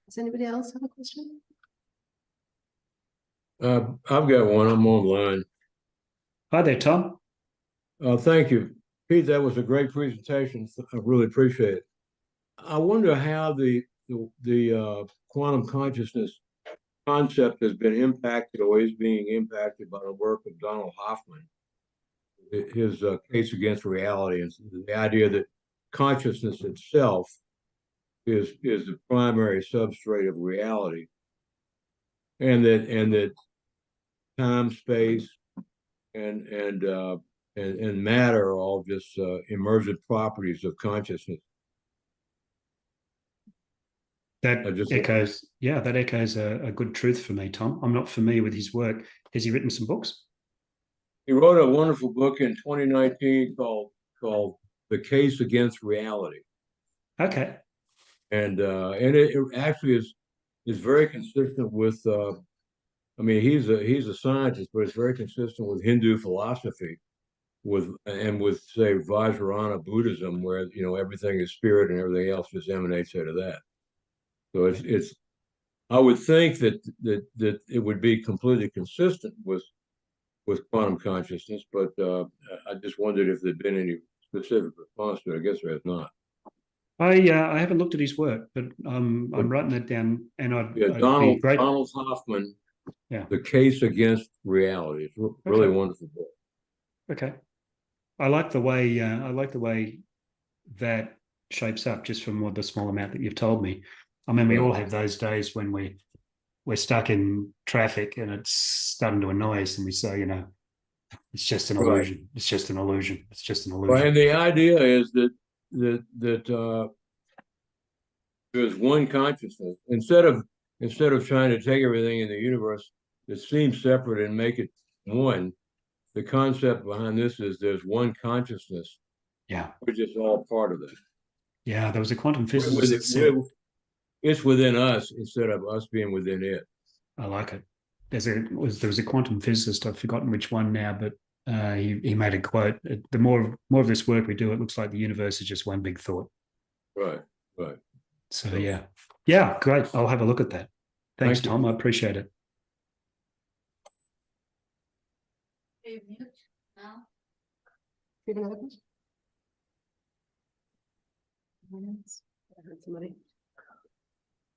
Does anybody else have a question? I've got one. I'm online. Hi there, Tom. Thank you, Pete. That was a great presentation. I really appreciate it. I wonder how the quantum consciousness concept has been impacted or is being impacted by the work of Donald Hoffman, his case against reality, and the idea that consciousness itself is the primary substrate of reality, and that time, space, and matter are all just emergent properties of consciousness. That echoes a good truth for me, Tom. I'm not familiar with his work. Has he written some books? He wrote a wonderful book in 2019 called "The Case Against Reality." Okay. And it actually is very consistent with. He's a scientist, but it's very consistent with Hindu philosophy, with say Vajrayana Buddhism, where everything is spirit and everything else just emanates out of that. So it's I would think that it would be completely consistent with quantum consciousness, but I just wondered if there'd been any specific response to it. I guess there has not. I haven't looked at his work, but I'm writing that down, and I'd be great. Donald Hoffman, Yeah. The Case Against Reality. It's really wonderful book. Okay. I like the way that shapes up, just from the small amount that you've told me. I mean, we all have those days when we're stuck in traffic and it's starting to annoy us, and we say, it's just an illusion. It's just an illusion. It's just an illusion. Right. And the idea is that there's one consciousness. Instead of trying to take everything in the universe that seems separate and make it one, the concept behind this is there's one consciousness. Yeah. We're just all part of it. Yeah, there was a quantum physicist that said, it's within us instead of us being within it. I like it. There was a quantum physicist, I've forgotten which one now, but he made a quote: the more of this work we do, it looks like the universe is just one big thought. Right. So yeah, great. I'll have a look at that. Thanks, Tom. I appreciate it. You have another question? I heard somebody.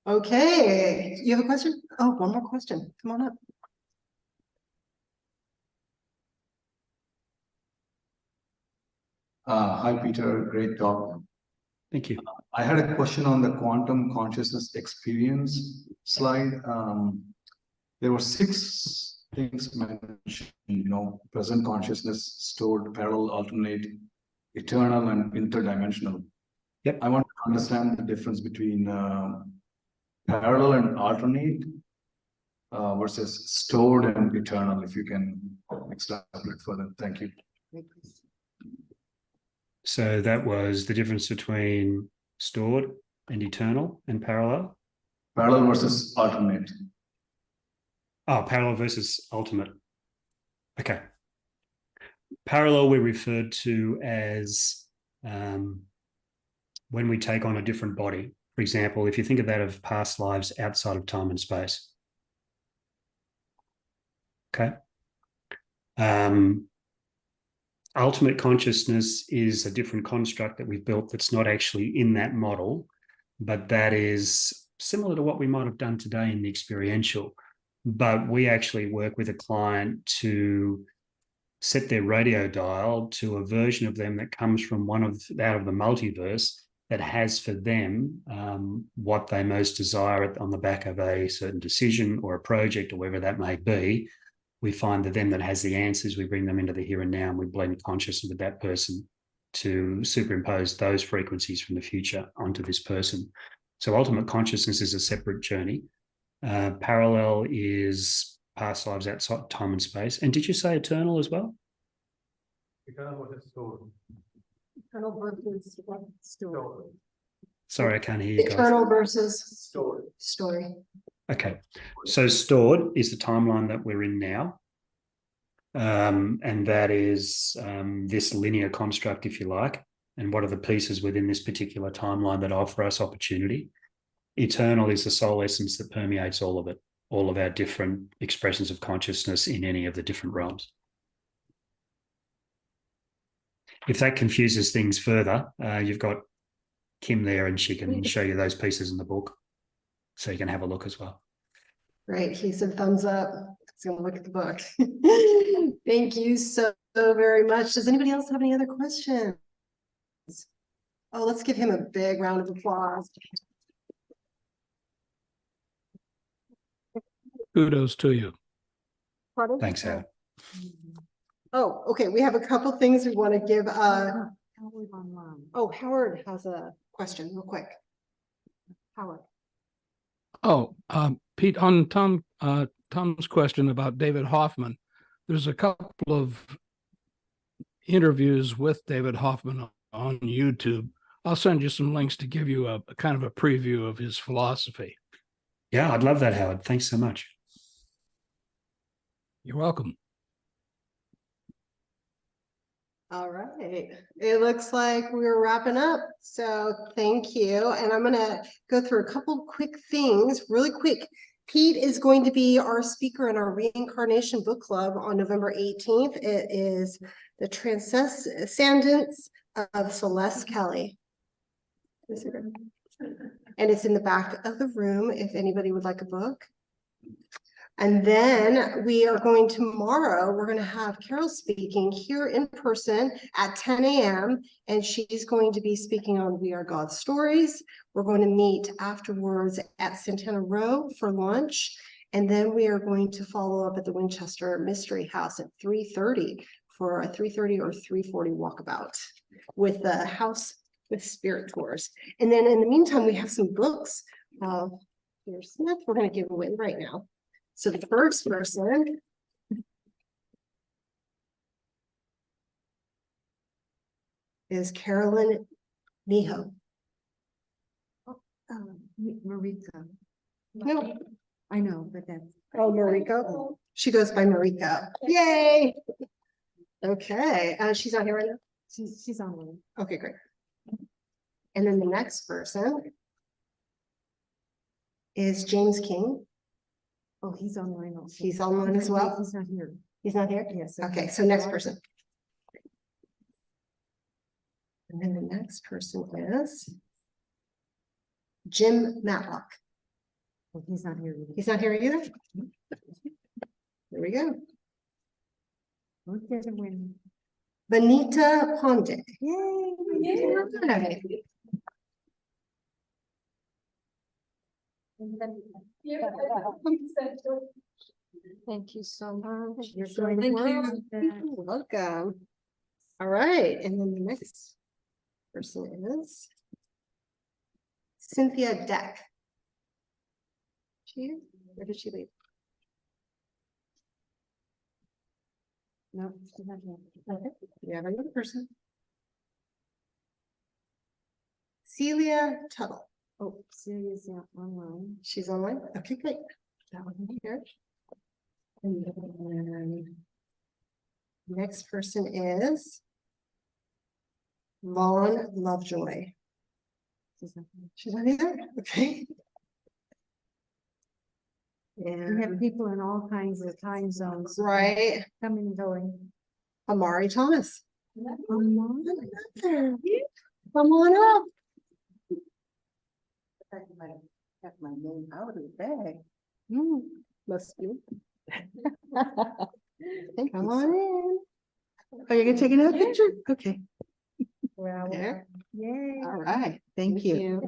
Okay, you have a question? Oh, one more question. Come on up. Hi, Peter. Great talk. Thank you. I had a question on the quantum consciousness experience slide. There were 6 things mentioned, present consciousness, stored, parallel, alternate, eternal, and interdimensional. Yep. I want to understand the difference between parallel and alternate versus stored and eternal, if you can extrapolate further. Thank you. So that was the difference between stored and eternal and parallel. Parallel versus alternate. Oh, parallel versus ultimate. Okay. Parallel we referred to as when we take on a different body. For example, if you think of that of past lives outside of time and space. Okay. Ultimate consciousness is a different construct that we've built that's not actually in that model, but that is similar to what we might have done today in the experiential. But we actually work with a client to set their radio dial to a version of them that comes from out of the multiverse that has for them what they most desire on the back of a certain decision or a project or whatever that may be. We find that them that has the answers, we bring them into the here and now, and we blend consciousness with that person to superimpose those frequencies from the future onto this person. So ultimate consciousness is a separate journey. Parallel is past lives outside time and space. And did you say eternal as well? Eternal versus stored. Eternal versus story. Sorry, I can't hear you guys. Eternal versus story. Okay, so stored is the timeline that we're in now. And that is this linear construct, if you like, and what are the pieces within this particular timeline that offer us opportunity. Eternal is the soul essence that permeates all of it, all of our different expressions of consciousness in any of the different realms. If that confuses things further, you've got Kim there and she can show you those pieces in the book. So you can have a look as well. Great. He said thumbs up. He's going to look at the book. Thank you so very much. Does anybody else have any other questions? Oh, let's give him a big round of applause. Kudos to you. Pardon? Thanks, Howard. Oh, okay. We have a couple things we want to give. Oh, Howard has a question real quick. Howard. Oh, Pete, on Tom's question about David Hoffman, there's a couple of interviews with David Hoffman on YouTube. I'll send you some links to give you a kind of a preview of his philosophy. Yeah, I'd love that, Howard. Thanks so much. You're welcome. All right. It looks like we're wrapping up. So thank you. And I'm going to go through a couple quick things really quick. Pete is going to be our speaker in our Reincarnation Book Club on November 18th. It is the Transcendence of Celeste Kelly. And it's in the back of the room if anybody would like a book. And then we are going tomorrow, we're going to have Carol speaking here in person at 10 a.m. And she's going to be speaking on We Are God's Stories. We're going to meet afterwards at Santana Row for lunch. And then we are going to follow up at the Winchester Mystery House at 3:30 for a 3:30 or 3:40 walkabout with the House with Spirit Tours. And then in the meantime, we have some books. Here's Smith, we're going to give away right now. So the first person is Carolyn Neho. Marika. No. I know, but that's. Oh, Mariko. She goes by Mariko. Yay. Okay. She's not here right now. She's on one. Okay, great. And then the next person is James King. Oh, he's online also. He's online as well. He's not here. He's not here? Yes. Okay, so next person. And then the next person is Jim Matlock. Oh, he's not here either. He's not here either? There we go. Look at him win. Benita Pondic. Yay. Yay. Thank you so much. You're So doing welcome. Welcome. All right, and then the next person is Cynthia Deck. She here? Where did she leave? No, she's not here. Okay, we have another person. Celia Tuttle. Oh, Celia's not online. She's online. Okay, great. That one here. And then next person is Vaughn Lovejoy. She's not here. She's not either. Okay. We have And people in all kinds of time zones. right, Coming and going. Amari Thomas. Come on. Come on up. Got my name out of the bag. Must be. Thank Come you. on in. Oh, you're gonna take another picture? Okay, Well, There. yay. all right, thank you.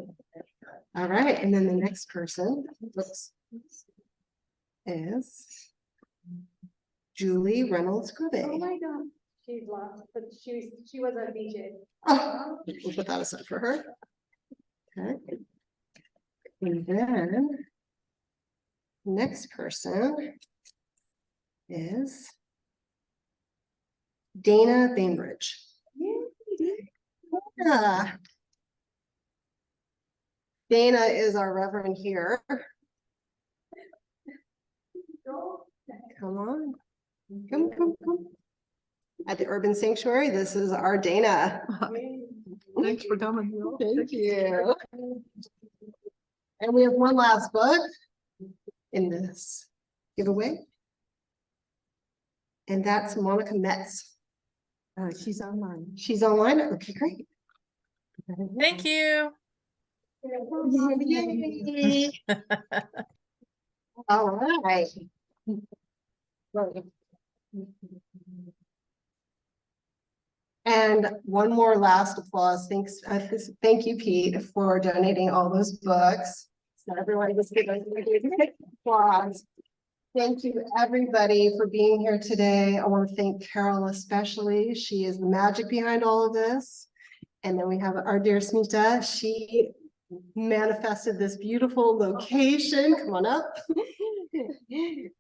All right, and then the next person is Julie Reynolds Oh Grube. my God, she's lost, but she was a DJ. Oh, we'll put that aside for her. Okay. And then next person is Dana Bainbridge. Yeah. Dana is our reverend here. Come on. Come. At the Urban Sanctuary, this is our Dana. Thanks for coming. Thank you. And we have one last book in this giveaway. And that's Monica Metz. She's online. She's online. Okay, great. Thank you. Yay. All right. And one more last applause. Thank you, Pete, for donating all those books. So everyone just give a applause. Thank you, everybody, for being here today. I want to thank Carol especially. She is the magic behind all of this. And then we have our dear Smita. She manifested this beautiful location. Come on up.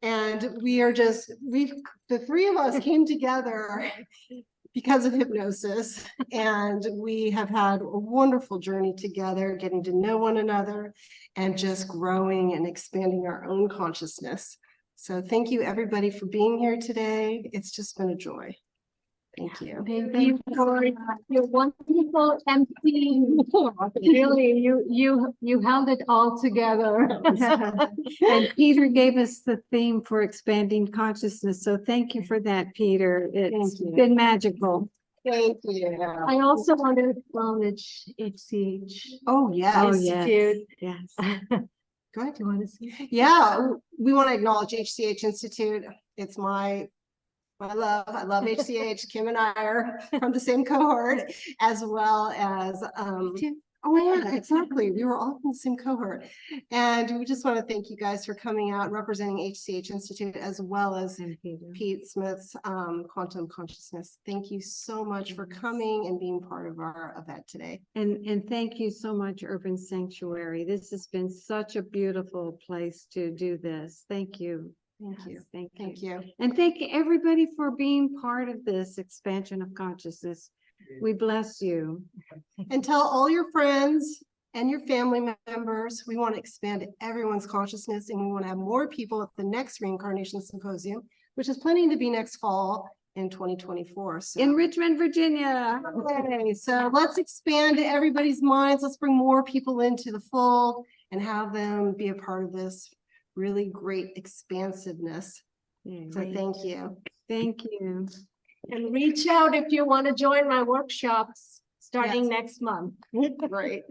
And the three of us came together because of hypnosis, and we have had a wonderful journey together, getting to know one another and just growing and expanding our own consciousness. So thank you, everybody, for being here today. It's just been a joy. Thank you. Thank you for your wonderful MC. Really, you held it all together. And Peter gave us the theme for expanding consciousness. So thank you for that, Peter. It's Thank you. been magical. Thank you. I also want to acknowledge HCH. Oh, yes. Oh, Institute. yes. Go ahead. Do you want to see? Yeah, we want to acknowledge HCH Institute. It's my love. I love HCH. Kim and I are from the same cohort, as well as oh yeah, exactly. We were all from the same cohort. And we just want to thank you guys for coming out, representing HCH Institute, as well as Pete Smith's Quantum Consciousness. Thank you so much for coming and being part of our event today. And thank you so much, Urban Sanctuary. This has been such a beautiful place to do this. Thank you. Thank you. Thank you. Thank you. And thank everybody for being part of this expansion of consciousness. We bless you. And tell all your friends and your family members, we want to expand everyone's consciousness, and we want to have more people at the next Reincarnation Symposium, which is planning to be next fall in 2024. So. In Richmond, Virginia. Okay, so let's expand everybody's minds. Let's bring more people into the fold and have them be a part of this really great expansiveness. So thank you. Thank you. And reach out if you want to join my workshops starting Yes. next month. Great.